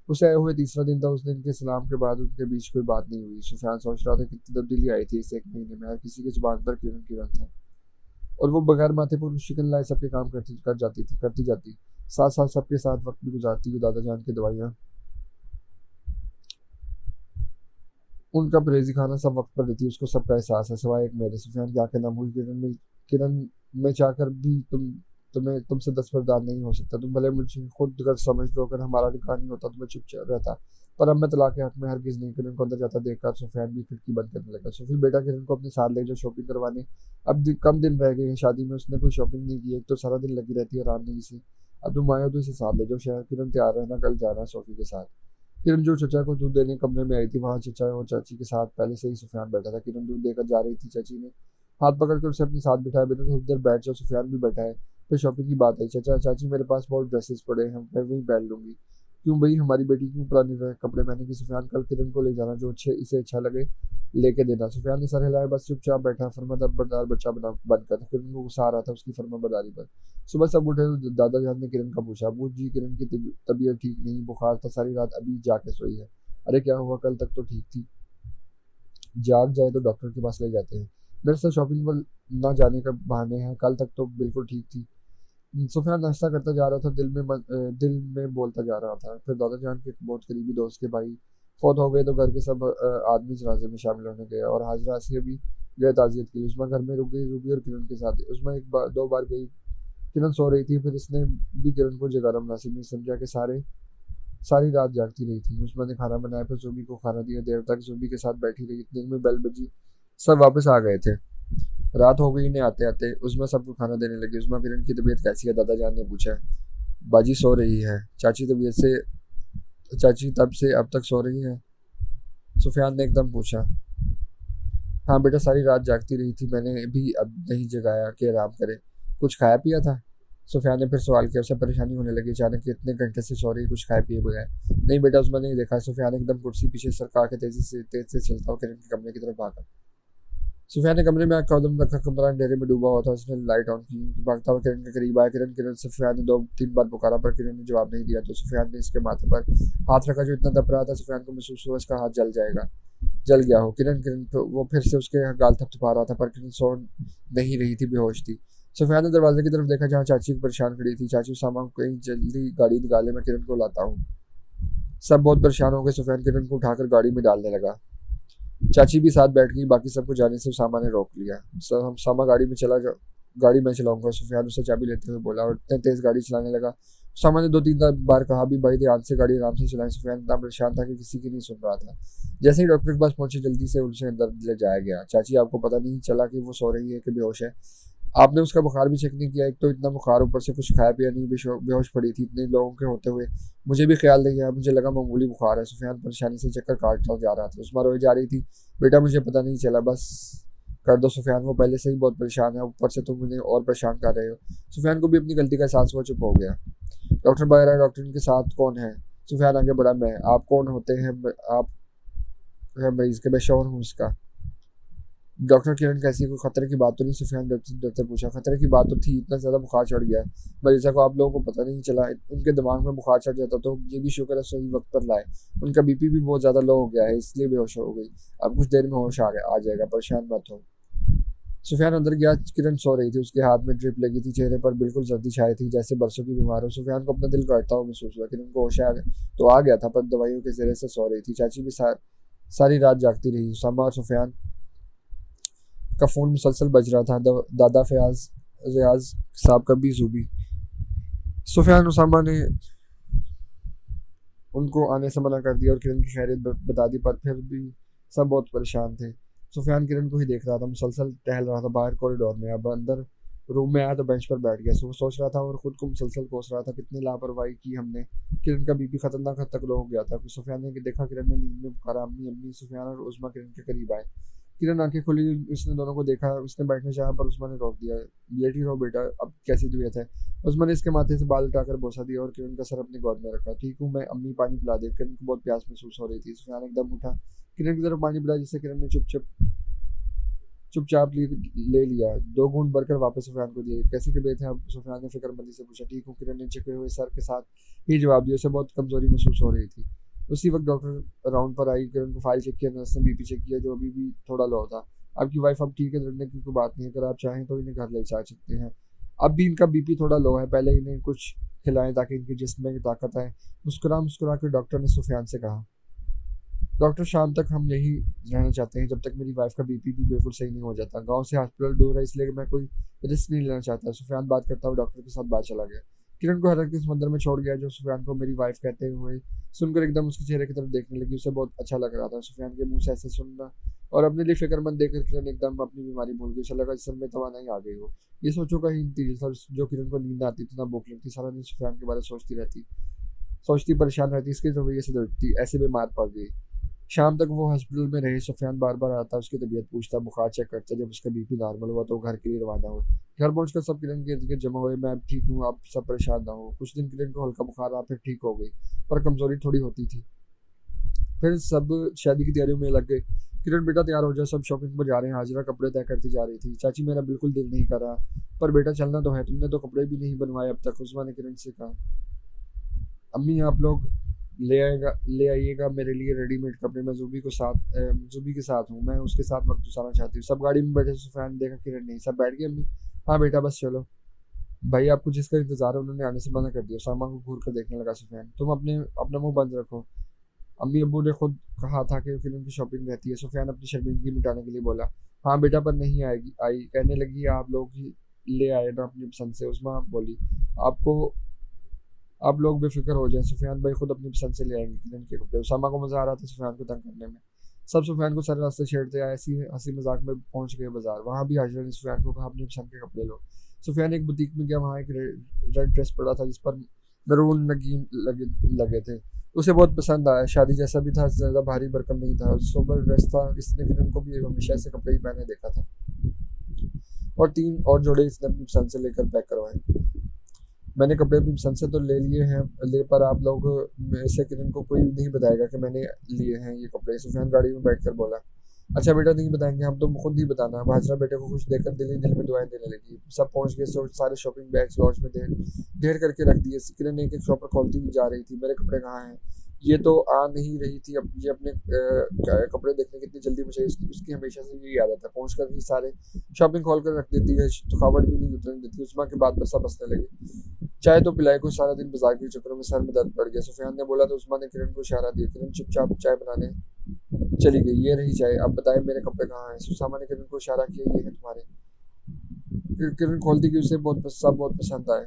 उसे आए हुए तीसरा दिन था। उस दिन के सलाम के बाद उनके बीच कोई बात नहीं हुई। सुफियान सोच रहा था कितनी तब्दीली आई थी इस 1 महीने में। हर किसी के जुबान पर किरण किरण था, और वो बगैर माथे पर शिकन लाए सबके काम करती जाती। साथ साथ सबके साथ वक्त भी गुजारती हुई। दादा जान की दवाइयाँ, उनका परहेजी खाना सब वक्त पर लेती। उसको सबका एहसास है, सिवाय एक मेरे। सुफियान की आंखें नम हुई। किरण में चाहकर भी तुमसे दस्तबरदार नहीं हो सकता। तुम भले मुझे खुद कर समझ लो, अगर हमारा निकाह नहीं होता तो मैं चुप रहता, पर अब मैं तलाक के हक में हरगिज नहीं। किरण को अंदर जाता देखकर सुफियान भी खिड़की बंद करने लगा। सुफी बेटा, किरण को अपने साथ ले जाओ शॉपिंग करवाने। अब कम दिन रह गए हैं शादी में, उसने कोई शॉपिंग नहीं की। एक तो सारा दिन लगी रहती है आराम नहीं से। अब तुम आए हो तो इसे साथ ले जाओ शहर। किरण तैयार रहना, कल जाना सोफी के साथ। किरण जो चचा को दूध देने कमरे में आई थी, वहाँ चचा और चाची के साथ पहले से ही सुफियान बैठा था। किरण दूध देकर जा रही थी। चाची ने हाथ पकड़कर उसे अपने साथ बिठाया। बेटा थोड़ी देर बैठ जाओ, सुफियान भी बैठा है। फिर शॉपिंग की बात आई। चचा चाची, मेरे पास बहुत ड्रेसेस पड़े हैं, मैं वही पहन लूंगी। क्यों भाई, हमारी बेटी क्यों पुराने कपड़े पहनेगी? सुफियान, कल किरण को ले जाना, जो इसे अच्छा लगे लेके देना। सुफियान ने सर हिलाया, बस चुपचाप बैठा। फर्माबरदार बच्चा बन कर। किरण को गुस्सा आ रहा था उसकी फर्माबरदारी पर। सुबह सब उठे तो दादा जान ने किरण का पूछा, अबू जी किरण की तबीयत ठीक नहीं, बुखार था, सारी रात अभी जाके सोई है। अरे क्या हुआ, कल तक तो ठीक थी। जाग जाए तो डॉक्टर के पास ले जाते हैं। मेरे साथ शॉपिंग पर ना जाने का बहाने हैं, कल तक तो बिल्कुल ठीक थी। सुफियान नाश्ता करता जा रहा था, दिल में बोलता जा रहा था। फिर दादा जान के बहुत करीबी दोस्त के भाई फौत हो गए तो घर के सब आदमी जनाजे में शामिल होने गए, और हाजरा आसिया भी गए ताजियत के लिए। उसमें घर में रुक गई रूबी और किरण के साथ। उसमें एक बार 2 बार गई। किरण सो रही थी, फिर इसने भी किरण को जगाना मुनासिब नहीं समझा कि सारी रात जागती रही थी। उसमें ने खाना बनाया, फिर जुबी को खाना दिया। देर तक जुबी के साथ बैठी रही। इतने में बेल बजी, सब वापस आ गए थे। रात हो गई इन्हें आते आते। उस्मा सबको खाना देने लगी। उस्मा, किरण की तबीयत कैसी है? दादा जान ने पूछा। बाजी सो रही है। चाची तब से अब तक सो रही है? सुफियान ने एकदम पूछा। हाँ बेटा, सारी रात जागती रही थी, मैंने भी अब नहीं जगाया कि आराम करे। कुछ खाया पिया था? सुफियान ने फिर सवाल किया। उसे परेशानी होने लगी। अचानक इतने घंटे से सो रही, कुछ खाए पिए बगैर? नहीं बेटा, उसमें नहीं देखा। सुफियान एकदम कुर्सी पीछे सरका के तेज से चलता हुआ किरण के कमरे की तरफ भागा। सुफियान ने कमरे में कदम रखा। कमरा अंधेरे में डूबा हुआ था। उसने लाइट ऑन की, भागता हुआ किरण के करीब आया। किरण किरण। सुफियान ने 2-3 बार पुकारा, पर किरण ने जवाब नहीं दिया। तो सुफियान ने इसके माथे पर हाथ रखा जो इतना दब रहा था। सुफियान को महसूस हुआ इसका हाथ जल गया हो। किरण किरण तो वो फिर से उसके गाल थपथपा रहा था, पर किरण सो नहीं रही थी, बेहोश थी। सुफियान ने दरवाजे की तरफ देखा, जहाँ चाची परेशान खड़ी थी। चाची, सामान कहीं जल्दी गाड़ी निकाले, मैं किरण को लाता हूँ। सब बहुत परेशान हो गए। सुफियान किरण को उठाकर गाड़ी में डालने लगा। चाची भी साथ बैठ गई। बाकी सबको जाने से उसामा ने रोक लिया। उसामा, गाड़ी मैं चलाऊंगा। सुफियान उससे चाबी लेते हुए बोला, और इतने तेज गाड़ी चलाने लगा। उसामा ने 2-3 बार कहा भी, भाई ध्यान से गाड़ी आराम से चलाएं। सुफियान इतना परेशान था कि किसी की नहीं सुन रहा था। जैसे ही डॉक्टर के पास पहुंचे, जल्दी से उसे अंदर ले जाया गया। चाची, आपको पता नहीं चला कि वो सो रही है कि बेहोश है? आपने उसका बुखार भी चेक नहीं किया? एक तो इतना बुखार, ऊपर से कुछ खाया पिया नहीं, बेहोश पड़ी थी। इतने लोगों के होते हुए मुझे भी ख्याल नहीं आया, मुझे लगा मामूली बुखार है। सुफियान परेशानी से चक्कर काटता जा रहा था। उस्मा रोई जा रही थी। बेटा मुझे पता नहीं चला, बस कर दो सुफियान, वो पहले से ही बहुत परेशान है, ऊपर से तुम उन्हें और परेशान कर रहे हो। सुफियान को भी अपनी गलती का एहसास हुआ, चुप हो गया। डॉक्टर बाहर आया। डॉक्टर के साथ कौन है? सुफियान आगे बढ़ा। मैं। आप कौन होते हैं? आप मरीज के, मैं श्योर हूँ इसका। डॉक्टर किरण कैसी, कोई खतरे की बात तो नहीं? सुफियान डरते डरते पूछा। खतरे की बात तो थी, इतना ज़्यादा बुखार चढ़ गया है मरीजा को, आप लोगों को पता नहीं चला। उनके दिमाग में बुखार चढ़ जाता तो ये भी शुक्र है सही वक्त पर लाए। उनका बीपी भी बहुत ज़्यादा लो हो गया है, इसलिए बेहोश हो गई। अब कुछ देर में होश आ जाएगा, परेशान मत हो। सुफियान अंदर गया। किरण सो रही थी, उसके हाथ में ड्रिप लगी थी, चेहरे पर बिल्कुल जर्दी छाई थी, जैसे बरसों की बीमार हो। सुफियान को अपना दिल काटता हुआ महसूस हुआ। किरण को होश आ गया था, पर दवाइयों के जरिए से सो रही थी। चाची भी सारी रात जागती रही। उसामा और सुफियान का फ़ोन मुसलसल बज रहा था। दादा फयाज रियाज साहब का भी जूबी। सुफियान उसामा ने उनको आने से मना कर दिया और किरण की खैरियत बता दी, पर फिर भी सब बहुत परेशान थे। सुफियान किरण को ही देख रहा था, मुसलसल टहल रहा था बाहर कॉरिडोर में। अब अंदर रूम में आया तो बेंच पर बैठ गया। सोच रहा था और खुद को मुसलसल कोस रहा था, कितनी लापरवाही की हमने। किरण का बीपी खतरनाक हद तक लो हो गया था। सुफियान ने देखा, किरण ने नींद में पुकारा, अम्मी अम्मी। सुफियान और उस्मा किरण के करीब आए। किरण आंखें खोली, उसने दोनों को देखा। उसने बैठने चाहा पर उस्मा ने रोक दिया। लेटी रहो बेटा, अब कैसी तबीयत है? उस्मा ने इसके माथे से बाल उठाकर बोसा दिया और किरण का सर अपनी गोद में रखा। ठीक हूँ मैं अम्मी, पानी पिला दे। किरण को बहुत प्यास महसूस हो रही थी। सुफियान एकदम उठा, किरण की तरफ पानी पिला, जिससे किरण ने चुपचाप ले लिया। दो घूंट भरकर वापस सुफियान को दिए। कैसी तबीयत है अब? सुफियान ने फिक्रमंदी से पूछा। ठीक हूँ, किरण ने झुके हुए सर के साथ ही जवाब दिया। उसे बहुत कमजोरी महसूस हो रही थी। उसी वक्त डॉक्टर राउंड पर आई। किरण को फाइल चेक किया, नर्स ने बीपी चेक किया, जो अभी भी थोड़ा लो था। आपकी वाइफ अब ठीक है, डरने की कोई बात नहीं है। अगर आप चाहें तो इन्हें घर ले जा सकते हैं। अब भी इनका बीपी थोड़ा लो है, पहले इन्हें कुछ खिलाएं ताकि इनके जिस्म में ताकत आए। मुस्कुरा कर डॉक्टर ने सुफियान से कहा। डॉक्टर शाम तक हम यहीं रहना चाहते हैं, जब तक मेरी वाइफ का बीपी भी बिल्कुल सही नहीं हो जाता। गांव से हॉस्पिटल दूर है, इसलिए मैं कोई रिस्क नहीं लेना चाहता। सुफियान बात करता हुआ डॉक्टर के साथ बाहर चला गया। किरण को हैरत के समंदर में छोड़ गया, जो सुफियान को मेरी वाइफ कहते हुए सुनकर एकदम उसके चेहरे की तरफ देखने लगी। उसे बहुत अच्छा लग रहा था सुफियान के मुंह से ऐसे सुनना, और अपने लिए फिक्रमंद देखकर किरण एकदम अपनी बीमारी भूल गई। उसे लगा जिसम में तवानाई आ गई हो। ये सोचों का ही इंतजार था, जो किरण को नींद आती थी ना भूख लगती। सारा दिन सुफियान के बारे में सोचती परेशान रहती, इसके रवैये से डरती, ऐसे बीमार पड़ गई। शाम तक वो हॉस्पिटल में रहे। सुफियान बार बार आता, उसकी तबीयत पूछता, बुखार चेक करता। जब उसका बीपी नॉर्मल हुआ तो घर के लिए रवाना हुए। घर पहुंचकर सब किरण के इर्द गिर्द जमा हुए। मैं अब ठीक हूँ, आप सब परेशान ना हो। कुछ दिन किरण को हल्का बुखार रहा, फिर ठीक हो गई, पर कमजोरी थोड़ी होती थी। फिर सब शादी की तैयारियों में लग गए। किरण बेटा तैयार हो जाए, सब शॉपिंग पर जा रहे हैं। हाजिरा कपड़े तय करती जा रही थी। चाची मेरा बिल्कुल दिल नहीं कर रहा, पर बेटा चलना तो है, तुमने तो कपड़े भी नहीं बनवाए अब तक। उस्मा ने किरण से कहा। अम्मी आप लोग ले आइएगा मेरे लिए रेडीमेड कपड़े। मैं जूबी के साथ हूँ, मैं उसके साथ वक्त गुजारना चाहती हूँ। सब गाड़ी में बैठे। सुफियान ने देखा किरण नहीं। सब बैठ गए। अम्मी हाँ बेटा बस चलो। भाई आपको जिसका इंतजार है उन्होंने आने से मना कर दिया। सामा को घूर कर देखने लगा सुफियान। तुम अपना मुंह बंद रखो, अम्मी अब्बू ने खुद कहा था कि किरण की शॉपिंग रहती है। सुफियान अपनी शर्मिंदगी मिटाने के लिए बोला। हाँ बेटा, पर नहीं आएगी आई कहने लगी आप लोग ही ले आए ना अपनी पसंद से। उस्मा बोली आपको आप लोग बेफिक्र हो जाएं, सुफियान भाई खुद अपनी पसंद से ले आएंगे किरण के कपड़े। उसामा को मजा आ रहा था सुफियान को तंग करने में। सब सुफियान को सारे रास्ते छेड़ते आए। ऐसी हंसी मजाक में पहुंच गए बाजार। वहां भी हाजिरा ने सुफियान को कहा अपनी पसंद के कपड़े लो। सुफियान एक बुटीक में गया, वहाँ एक रेड ड्रेस पड़ा था जिस पर मैरून नगीन लगे थे। उसे बहुत पसंद आया। शादी जैसा भी था, ज्यादा भारी भरकम नहीं था, सोबर ड्रेस था। इसने किरण को भी हमेशा ऐसे कपड़े ही पहने देखा था, और 3 और जोड़े इसने अपनी पसंद से लेकर पैक करवाए। मैंने कपड़े अपनी पसंद से तो ले लिए हैं, पर आप लोग में से किरण को कोई नहीं बताएगा कि मैंने लिए हैं ये कपड़े। सुफियान गाड़ी में बैठकर बोला। अच्छा बेटा नहीं बताएंगे हम, तुम खुद ही बताना। हाजरा बेटे को खुश देखकर दिल ही दिल में दुआएं देने लगी। सब पहुंच गए। सारे शॉपिंग बैग्स लॉज में ढेर करके रख दिए। किरण एक एक शॉपर खोलती हुई जा रही थी। मेरे कपड़े कहाँ हैं? ये तो आ नहीं रही थी। अब ये अपने कपड़े देखने की इतनी जल्दी, मुझे उसकी हमेशा से यही आदत है, पहुंचकर ही सारे शॉपिंग खोल कर रख देती है, थकावट भी नहीं उतरने देती। उस्मा के बाद पर सब हंसने लगे। चाय तो पिलाई को, सारा दिन बाजार के चक्करों में सर में दर्द पड़ गया। सुफियान ने बोला तो उस्मा ने किरण को इशारा दिया। किरण चुपचाप चाय बनाने चली गई। ये रही चाय, अब बताए मेरे कपड़े कहाँ हैं? सुसामा ने किरण को इशारा किया। ये है तुम्हारे। किरण खोलती कि उसे बहुत पसंद आए।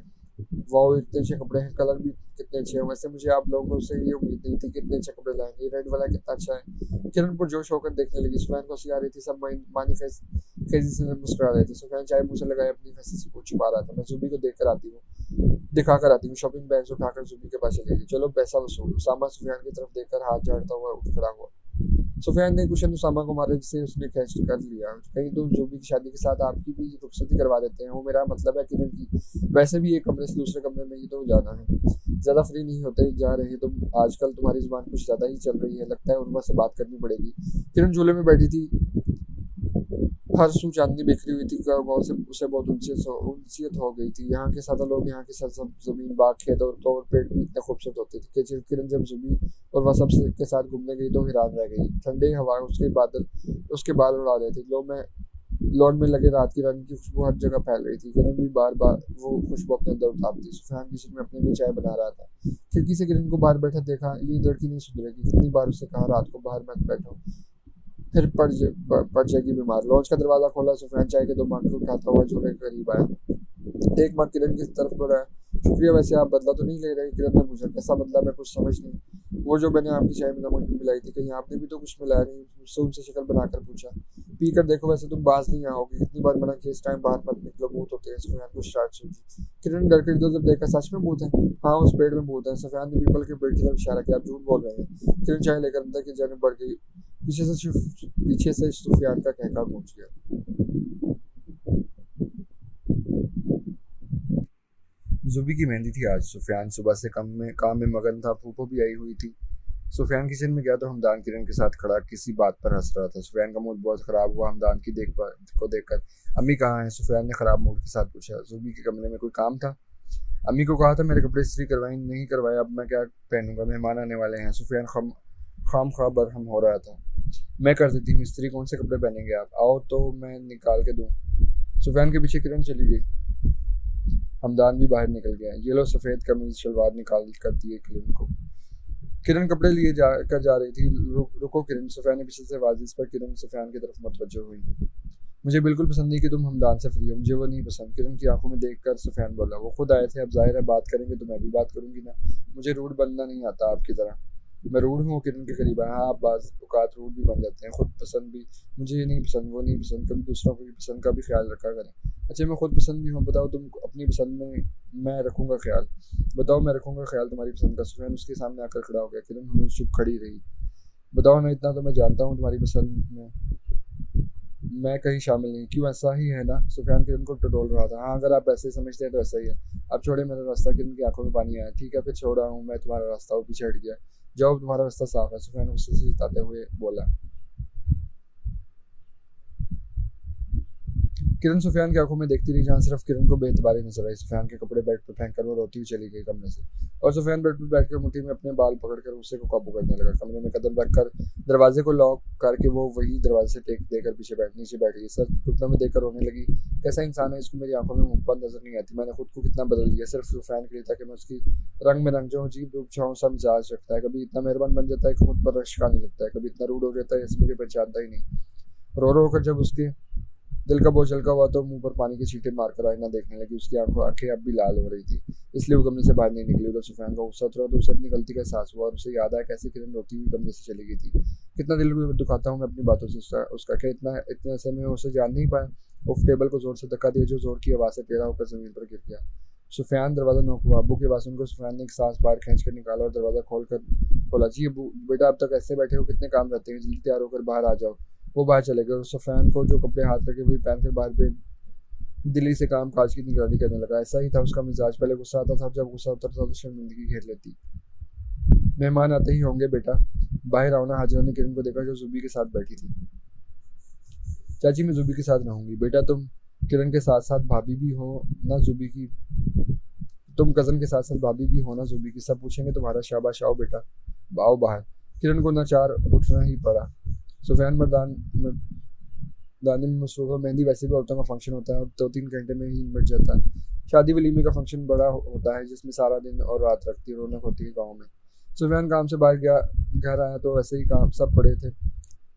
वाह इतने अच्छे कपड़े हैं, कलर भी कितने अच्छे हैं। वैसे मुझे आप लोगों से ये उम्मीद नहीं थी, कितने अच्छे कपड़े लाएंगे। रेड वाला कितना अच्छा है। किरण को जोश होकर देखने लगी। सुफियान को हंसी आ रही थी। सब मानी खेजी से मुस्कुरा रहे थे। सुफियान चाय मुंह से लगाए अपनी हंसी से कुछ छुपा रहा था। मैं जुबी को दिखा कर आती हूँ। शॉपिंग बैग्स उठाकर जुबी के पास चली गई। चलो पैसा वसूल। सामा सुफियान की तरफ देखकर हाथ झाड़ता हुआ उठ खड़ा हुआ। सुफियान ने कुशन उसामा को मारा जिसे उसने कैच कर लिया। कहीं तुम ज़ुबी की शादी के साथ आपकी भी रुखसती करवा देते हैं। वो मेरा मतलब है किरण की। वैसे भी एक कमरे से दूसरे कमरे में ही तो जाना है, ज़्यादा फ्री नहीं होते जा रहे तुम आजकल। तुम्हारी जुबान कुछ ज़्यादा ही चल रही है, लगता है उर्वा से बात करनी पड़ेगी। किरण झूले में बैठी थी, हर सू चांदनी बिखरी हुई थी। गाँव से उसे बहुत उनसीयत हो गई थी। यहाँ के सादा लोग, यहाँ की सरसब्ज जमीन, बाग, खेत और तो और पेड़ भी इतने खूबसूरत होते थे कि किरण जब जुबी और वह सब के साथ घूमने गई तो हैरान रह गई। ठंडी हवा उसके बाल उड़ा रहे थे। लॉन में लगे रात की रानी की खुशबू हर जगह फैल रही थी। किरण भी बार बार वो खुशबू अपने अंदर उतारती। सुफियान किचन में अपने लिए चाय बना रहा था। खिड़की से किरण को बाहर बैठा देखा। ये लड़की नहीं सुधरेगी। कितनी बार उसे कहा रात को बाहर मत बैठो, फिर पड़ जाएगी बीमार। लॉन्च का दरवाजा खोला। सुफियान चाय के दो मग उठाता हुआ झूले के करीब आया। एक मग किरण की तरफ बढ़ाया। शुक्रिया, वैसे आप बदला तो नहीं ले रहे? किरण ने पूछा। कैसा बदला? मैं कुछ समझ नहीं। वो जो मैंने आपकी चाय में नमक मिलाई थी, कहीं आपने भी तो कुछ मिलाया नहीं? मुझसे उनसे शक्ल बनाकर पूछा। पी कर देखो, वैसे तुम बाज नहीं आओगे। कितनी बार मना किया इस टाइम बाहर मत निकलो, भूत होते हैं। सुफियान को स्टार्ट सूझी। किरण ने डर कर इधर उधर देखा। सच में भूत है? हाँ, उस पेड़ में भूत है। सुफियान ने पीपल के पेड़ की तरफ इशारा किया। आप झूठ बोल रहे हैं। किरण चाय लेकर अंदर की जाने बढ़ गई। पीछे से सुफियान का कहका गूंज गया। जुबी की मेहंदी थी आज। सुफियान सुबह से काम में मगन था। फूफो भी आई हुई थी। सुफियान किचन में गया तो हमदान किरण के साथ खड़ा किसी बात पर हंस रहा था। सुफियान का मूड बहुत खराब हुआ हमदान की देखकर। अम्मी कहाँ है? सुफियान ने खराब मूड के साथ पूछा। जुबी के कमरे में कोई काम था? अम्मी को कहा था मेरे कपड़े इस्त्री करवाई, नहीं करवाए। अब मैं क्या पहनूंगा? मेहमान आने वाले हैं। सुफियान खाम खा बरहम हो रहा था। मैं कर देती हूँ इस्त्री। कौन से कपड़े पहनेंगे आप? आओ तो मैं निकाल के दूँ। सुफियान के पीछे किरण चली गई। हमदान भी बाहर निकल गया। ये लो सफ़ेद कमीज शलवार निकाल कर दिए किरण को। किरण कपड़े लिए जा रही थी। रुको किरण, सुफियान ने पीछे से आवाज़ दी। इस पर किरण सुफियान की तरफ मुतवज्जो हुई। मुझे बिल्कुल पसंद नहीं कि तुम हमदान से फ्री हो। मुझे वो नहीं पसंद। किरण की आंखों में देखकर सुफियान बोला। वो खुद आए थे, अब जाहिर है बात करेंगे तो मैं भी बात करूंगी ना। मुझे रूड बनना नहीं आता आपकी तरह। मैं रूड हूँ? किरण के करीब आया। हाँ, आप बाज़ औक़ात रूड भी बन जाते हैं। खुद पसंद भी। मुझे ये नहीं पसंद, वो नहीं पसंद। कभी दूसरों की पसंद का भी ख्याल रखा करें। अच्छा, मैं खुद पसंद भी हूँ। बताओ तुम अपनी पसंद में, मैं रखूँगा ख्याल। बताओ, मैं रखूँगा ख्याल तुम्हारी पसंद का। सुफियान उसके सामने आकर खड़ा हो गया। किरण हनूस चुप खड़ी रही। बताओ ना, इतना तो मैं जानता हूँ तुम्हारी पसंद में मैं कहीं शामिल नहीं। क्यों, ऐसा ही है ना? सुफियान किरण को टटोल रहा था। हाँ, अगर आप ऐसे समझते हैं तो ऐसा ही है। अब छोड़े मेरा रास्ता। किरण की आंखों में पानी आया। ठीक है, फिर छोड़ रहा हूँ मैं तुम्हारा रास्ता। वो पीछे हट गया। जाओ, तुम्हारा रास्ता साफ है। सुफियान गुस्से से जताते हुए बोला। किरण सुफियान की आंखों में देखती रही, जहाँ सिर्फ किरण को बेतबारी नजर आई। सुफियान के कपड़े बेड पर फेंक कर वो रोती हुई चली गई कमरे से। और सुफियान बेड पर बैठकर मुट्ठी में अपने बाल पकड़कर उसे को काबू करने लगा। कमरे में कदम रखकर दरवाजे को लॉक करके वो वही दरवाजे से टेक देकर नीचे बैठ गई। सर घुटनों में देखकर रोने लगी। कैसा इंसान है, इसको मेरी आंखों में मुहब्बत नजर नहीं आती। मैंने खुद को कितना बदल दिया सिर्फ सुफियान के लिए, ताकि मैं उसकी रंग में रंग जाऊँ। अजीब रूप छाऊँ सा मिजाज रखता है। कभी इतना मेहरबान बन जाता है कि खुद पर रश्क आने लगता है। कभी इतना रूड हो जाता है जैसे मुझे पहचानता ही नहीं। रो होकर जब उसके दिल का बोझ हल्का हुआ तो मुंह पर पानी के छींटे मारकर आईना देखने लगी। उसकी आंखें अब भी लाल हो रही थी, इसलिए वो कमरे से बाहर नहीं निकली। उधर सुफियान का गुस्सा उतरा तो उसे अपनी गलती का एहसास हुआ और उसे याद आया कैसे किरण रोती हुई कमरे से चली गई थी। कितना दिल को दुखाता हूँ मैं अपनी बातों से। उसका क्या इतने ऐसे में उसे जान नहीं पाया। उफ, टेबल को जोर से धक्का दिया जो जोर की आवाज़ से टेढ़ा होकर जमीन पर गिर गया। सुफियान दरवाजा नोक हुआ। अब्बू की आवाज़ सुनकर सुफियान ने एक सांस बाहर खींच कर निकाला और दरवाजा खोला। जी अब्बू। बेटा, अब तक ऐसे बैठे हो? कितने काम रहते हैं, जल्दी तैयार होकर बाहर आ जाओ। वो बाहर चले गए और सुफियान को जो कपड़े हाथ रखे वही पहनकर बाहर पे दिल्ली से काम काज की निगरानी करने लगा। ऐसा ही था उसका मिजाज। पहले गुस्सा आता था, जब गुस्सा उतरता तो शर्मिंदगी घेर लेती। मेहमान आते ही होंगे बेटा, बाहर आओ ना। हाजिरा ने किरण को देखा जो जुबी के साथ बैठी थी। चाची, मैं जुबी के साथ रहूंगी। बेटा, तुम किरण के साथ साथ भाभी भी हो ना जुबी की। तुम कजन के साथ साथ भाभी भी हो ना जुबी की। सब पूछेंगे तुम्हारा। शाबाश, आओ बेटा, आओ बाहर। किरण को नाचार उठना ही पड़ा। सुफियान दानी में मसरूफ़ है। मेहंदी वैसे भी औरतों का फंक्शन होता है और 2-3 घंटे में ही निपट जाता है। शादी वलीमे का फंक्शन बड़ा होता है जिसमें सारा दिन और रात रखती रौनक होती है गाँव में। सुफियान काम से बाहर गया, घर आया तो ऐसे ही काम सब पड़े थे।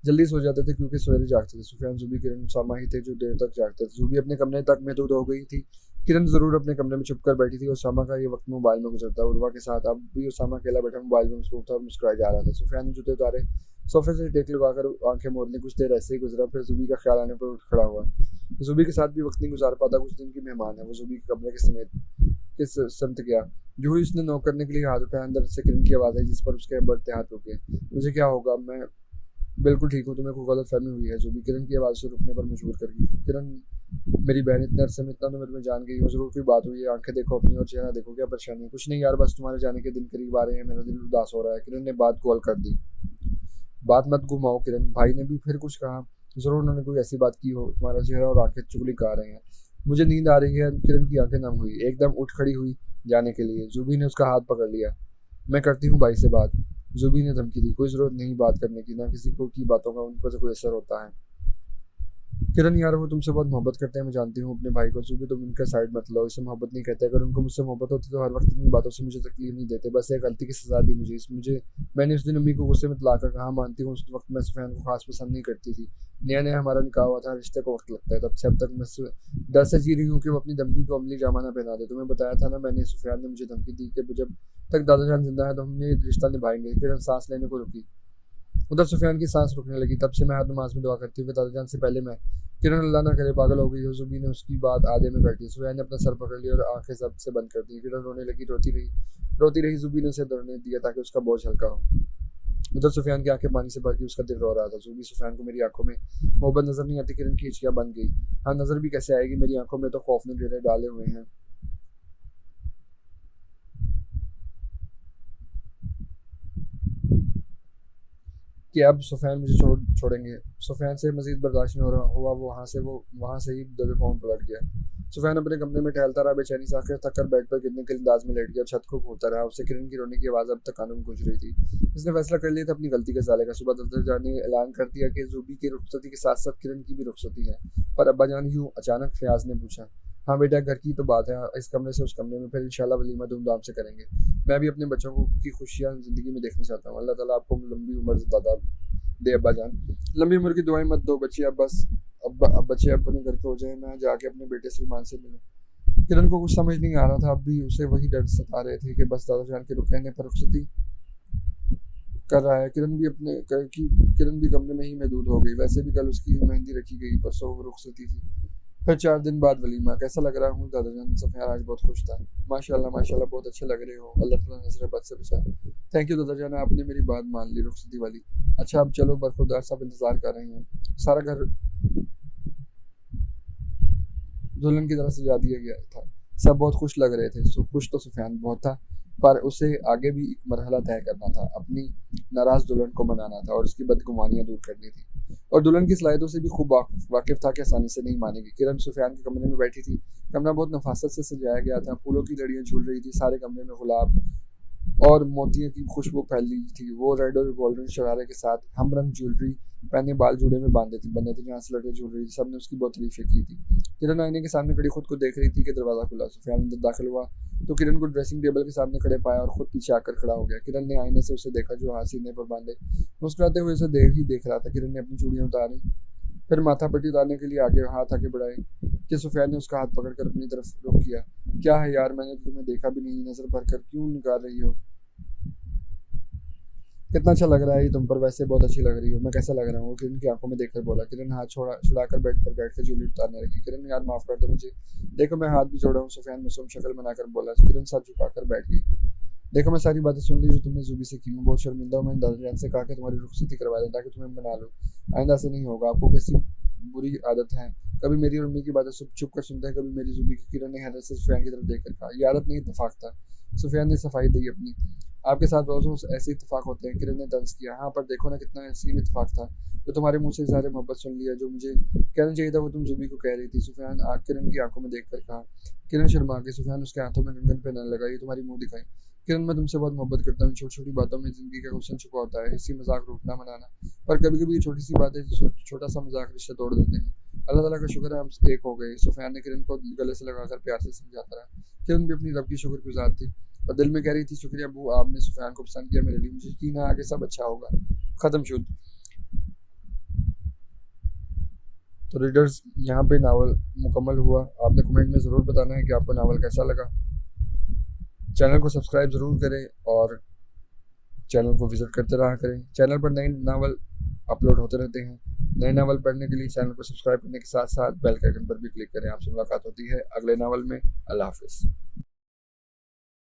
जल्दी सो जाते थे क्योंकि सवेरे जागते थे। सुफियान, जुबी, किरण, उसामा ही थे जो देर तक जागते थे। जुबी अपने कमरे तक महदूद हो गई थी। किरण जरूर अपने कमरे में छुपकर बैठी थी। उसामा का ये वक्त मोबाइल में गुजरता। उर्वा के साथ अब भी उसामा अकेला बैठा मोबाइल में मसरूफ था और मुस्कुराया जा रहा था। सुफियान ने जूते उतारे, सोफे से टेक लगाकर आंखें मोड़ ली। कुछ देर ऐसे ही गुजरा, फिर जुबी का ख्याल आने पर उठ खड़ा हुआ। जुबी के साथ भी वक्त नहीं गुजार पाता। कुछ दिन की मेहमान है। वो जुबी के कमरे के संत गया। जो ही उसने नॉक करने के लिए हाथ उठाया, अंदर से किरण की आवाज़ आई जिस पर उसके बढ़ते हाथ रुके। मुझे क्या होगा? बिल्कुल ठीक हूँ, तुम्हें कोई गलतफ़हमी हुई है ज़ुबी। किरण की आवाज़ से रुकने पर मजबूर कर दी। किरण, मेरी बहन इतने अरसे में इतना तो मेरे में जान गई हो, ज़रूर कोई बात हुई है। आंखें देखो अपनी और चेहरा देखो, क्या परेशानी है? कुछ नहीं यार, बस तुम्हारे जाने के दिन करीब आ रहे हैं, मेरा दिल उदास हो रहा है। किरण ने बात गोल कर दी। बात मत घुमाओ किरण, भाई ने भी फिर कुछ कहा? ज़रूर उन्होंने कोई ऐसी बात की हो। तुम्हारा चेहरा और आंखें चुगली गा रहे हैं। मुझे नींद आ रही है। किरण की आंखें नम हुई, एकदम उठ खड़ी हुई जाने के लिए। ज़ुबी ने उसका हाथ पकड़ लिया। मैं करती हूँ भाई से बात। ज़ुबी ने धमकी दी। कोई ज़रूरत नहीं बात करने की, ना किसी को की बातों का उन पर कोई असर होता है। किरण यार, वो तुमसे बहुत मोहब्बत करते हैं, मैं जानती हूँ अपने भाई को। ज़ुबी, तुम उनका साइड मत लो, इसे मोहब्बत नहीं कहते। अगर उनको मुझसे मोहब्बत होती तो हर वक्त इतनी बातों से मुझे तकलीफ नहीं देते। बस एक गलती की सज़ा दी मुझे मैंने उस दिन अम्मी को गुस्से में तलाक कहा। मानती हूँ उस वक्त मैं सुफियान को खास पसंद नहीं करती थी। नया नया हमारा निकाह हुआ था, रिश्ते को वक्त लगता है। तब से अब तक मैं डर से जी रही हूँ कि वो अपनी धमकी को अमली जामा ना पहना दे। तुम्हें बताया था ना मैंने, सुफियान ने मुझे धमकी दी कि जब तक दादाजान जिंदा है तो हम ये रिश्ता निभाएंगे। किरण सांस लेने को रुकी। उधर सुफियान की सांस रुकने लगी। तब से मैं हर नमाज में दुआ करती हूँ कि दादाजान से पहले मैं। किरण, अल्लाह ना करे पागल हो गई हो। ज़ुबी ने उसकी बात आधे में कर दी। सुफियान ने अपना सर पकड़ लिया और आंखें जब्त से बंद कर दी। किरण रोने लगी, रोती रही। ज़ुबी ने उसे दौड़ने दिया ताकि उसका बोझ हल्का हो। उधर सुफियान की आंखें पानी से भर गई, उसका दिल रो रहा था। ज़ुबी, सुफियान को मेरी आंखों में मोहब्बत नजर नहीं आती। किरण की हिचकियां बन गई। हाँ, नजर भी कैसे आएगी, मेरी आंखों में तो खौफ ने डेरे डाले हुए हैं। कि अब सुफियान मुझे छोड़ेंगे। सुफियान से मजीद बर्दाश्त नहीं हो रहा हुआ। वो वहाँ से ही दबे पाँव पलट गया। सुफियान अपने कमरे में टहलता रहा, बेचैनी से आखिर थक कर बेड पर गिरने के अंदाज में लेट गया और छत को घूरता रहा। उससे किरण की रोने की आवाज़ अब तक कानों में गूंज रही थी। उसने फैसला कर लिया था अपनी गलती का साले का। सुबह दफ्तर जाने ऐलान कर दिया कि ज़ुबी की रुखसती के साथ साथ किरण की भी रुखसती है। पर अब्बा जान यूँ अचानक? फयाज ने पूछा। हाँ बेटा, घर की तो बात है, इस कमरे से उस कमरे में, फिर इंशाल्लाह वलीमा धूमधाम से करेंगे। मैं भी अपने बच्चों को की खुशियाँ ज़िंदगी में देखना चाहता हूँ। अल्लाह ताला आपको लंबी उम्र दादा दे अब्बा जान। लंबी उम्र की दुआएं मत दो बच्चे, अब बस अब बच्चे अपने घर के हो जाए, मैं जाके अपने बेटे सलमान से मिलूं। किरण को कुछ समझ नहीं आ रहा था। अब भी उसे वही डर सता रहे थे कि बस दादाजान के रुक कहने पर रुखसती कर रहा है। किरण भी कमरे में ही महदूद हो गई। वैसे भी कल उसकी मेहंदी रखी गई, परसों रुखसती थी। फिर 4 दिन बाद वलीमा। कैसा लग रहा हूँ दादाजान? सफियान आज बहुत खुश था। माशाल्लाह माशाल्लाह, बहुत अच्छे लग रहे हो। अल्लाह ताला नजर बद से बचाए। थैंक यू दादाजान, आपने मेरी बात मान ली रुखसती वाली। अच्छा अब चलो, बरखुरदार साहब इंतजार कर रहे हैं। सारा घर दुल्हन की तरह सजा दिया गया था। सब बहुत खुश लग रहे थे। खुश तो सुफियान बहुत था, पर उसे आगे भी एक मरहला तय करना था। अपनी नाराज दुल्हन को मनाना था और उसकी बदगुमानियां दूर करनी थी। और दुल्हन की सलाहियतों से भी खूब वाकिफ था कि आसानी से नहीं मानेगी। किरण सुफियान के कमरे में बैठी थी। कमरा बहुत नफासत से सजाया गया था। फूलों की लड़ियां झूल रही थी। सारे कमरे में गुलाब और मोतियों की खुशबू फैली थी। वो रेड और गोल्डन शरारे के साथ हम रंग ज्वेलरी पहने बाल जूड़े में बंधे थे, जहाँ से लड़के झूल रही थी। सबने उसकी बहुत तारीफें की थी। किरण आईने के सामने खड़ी खुद को देख रही थी कि दरवाज़ा खुला। सुफियान अंदर दाखिल हुआ तो किरण को ड्रेसिंग टेबल के सामने खड़े पाया और खुद पीछे आकर खड़ा हो गया। किरण ने आईने से उसे देखा, जो हाथ सीने पर बांधे मुस्कुराते हुए उसे देख रहा था। किरण ने अपनी चूड़ियां उतारी, फिर माथा पट्टी उतारने के लिए हाथ आगे बढ़ाए कि सुफियान ने उसका हाथ पकड़कर अपनी तरफ रुख किया। क्या है यार, मैंने तो तुम्हें देखा भी नहीं, नजर भर कर क्यों निकाल रही हो? कितना अच्छा लग रहा है ये तुम पर, वैसे बहुत अच्छी लग रही हो। मैं कैसा लग रहा हूँ? किरण की आंखों में देखकर बोला। किरण हाथ छुड़ाकर बेड पर बैठ कर ज्वेलरी उतारने लगी। किरण, यार माफ कर दो मुझे, देखो मैं हाथ भी जोड़ा हूँ। सुफियान मासूम शक्ल बनाकर बोला। किरण सर झुकाकर बैठ गई। देखो मैं सारी बातें सुन ली जो तुमने ज़ुबी से की। मैं बहुत शर्मिंदा हूँ। मैंने दादाजान से कहा कि तुम्हारी रुखसती करवा दें ताकि तुम्हें मना लो। आइंदा से नहीं होगा। आपको कैसी बुरी आदत है, कभी मेरी और अम्मी की बातें चुप कर सुनते हैं, कभी मेरी ज़ुबी की। किरण ने हैरत से सुफियान की तरफ देखकर कहा। ये आदत नहीं, इत्तेफाक था। सुफियान ने सफाई दी अपनी। आपके साथ रोज़ ऐसे इत्तेफाक होते हैं। किरण ने तंज किया। हाँ, पर देखो ना कितना हसीन इत्तेफाक था जो तुम्हारे मुंह से इज़हार मोहब्बत सुन लिया। जो मुझे कहना चाहिए था वो तुम ज़ुबी को कह रही थी। सुफियान किरण की आंखों में देखकर कहा। किरण शर्मा गई। सुफियान उसके हाथों में कंगन पहनाने लगा। ये तुम्हारी मुंह दिखाई। किरण, मैं तुमसे बहुत मोहब्बत करता हूँ। छोटी छोटी बातों में ज़िंदगी का हुस्न छुपा होता है। इसी मजाक रूठना मनाना, पर कभी कभी ये छोटी सी बातें, छोटा सा मजाक रिश्ता तोड़ देते हैं। अल्लाह ताला का शुक्र है हम एक हो गए। सुफियान ने किरण को गले से लगाकर प्यार से समझाता रहा। किरण भी अपनी रब की शुक्रगुजार थी और दिल में कह रही थी, शुक्रिया अबू, आपने सुफियान को पसंद किया मेरे लिए। मुझे यकीन है आगे सब अच्छा होगा। ख़त्म शुद्ध। तो रीडर्स, यहाँ पे नावल मुकम्मल हुआ। आपने कमेंट में ज़रूर बताना है कि आपको नावल कैसा लगा। चैनल को सब्सक्राइब ज़रूर करें और चैनल को विज़िट करते रहा करें। चैनल पर नए नावल अपलोड होते रहते हैं। नए नावल पढ़ने के लिए चैनल को सब्सक्राइब करने के साथ साथ बेल के आइकन पर भी क्लिक करें। आपसे मुलाकात होती है अगले नावल में। अल्लाह हाफिज़।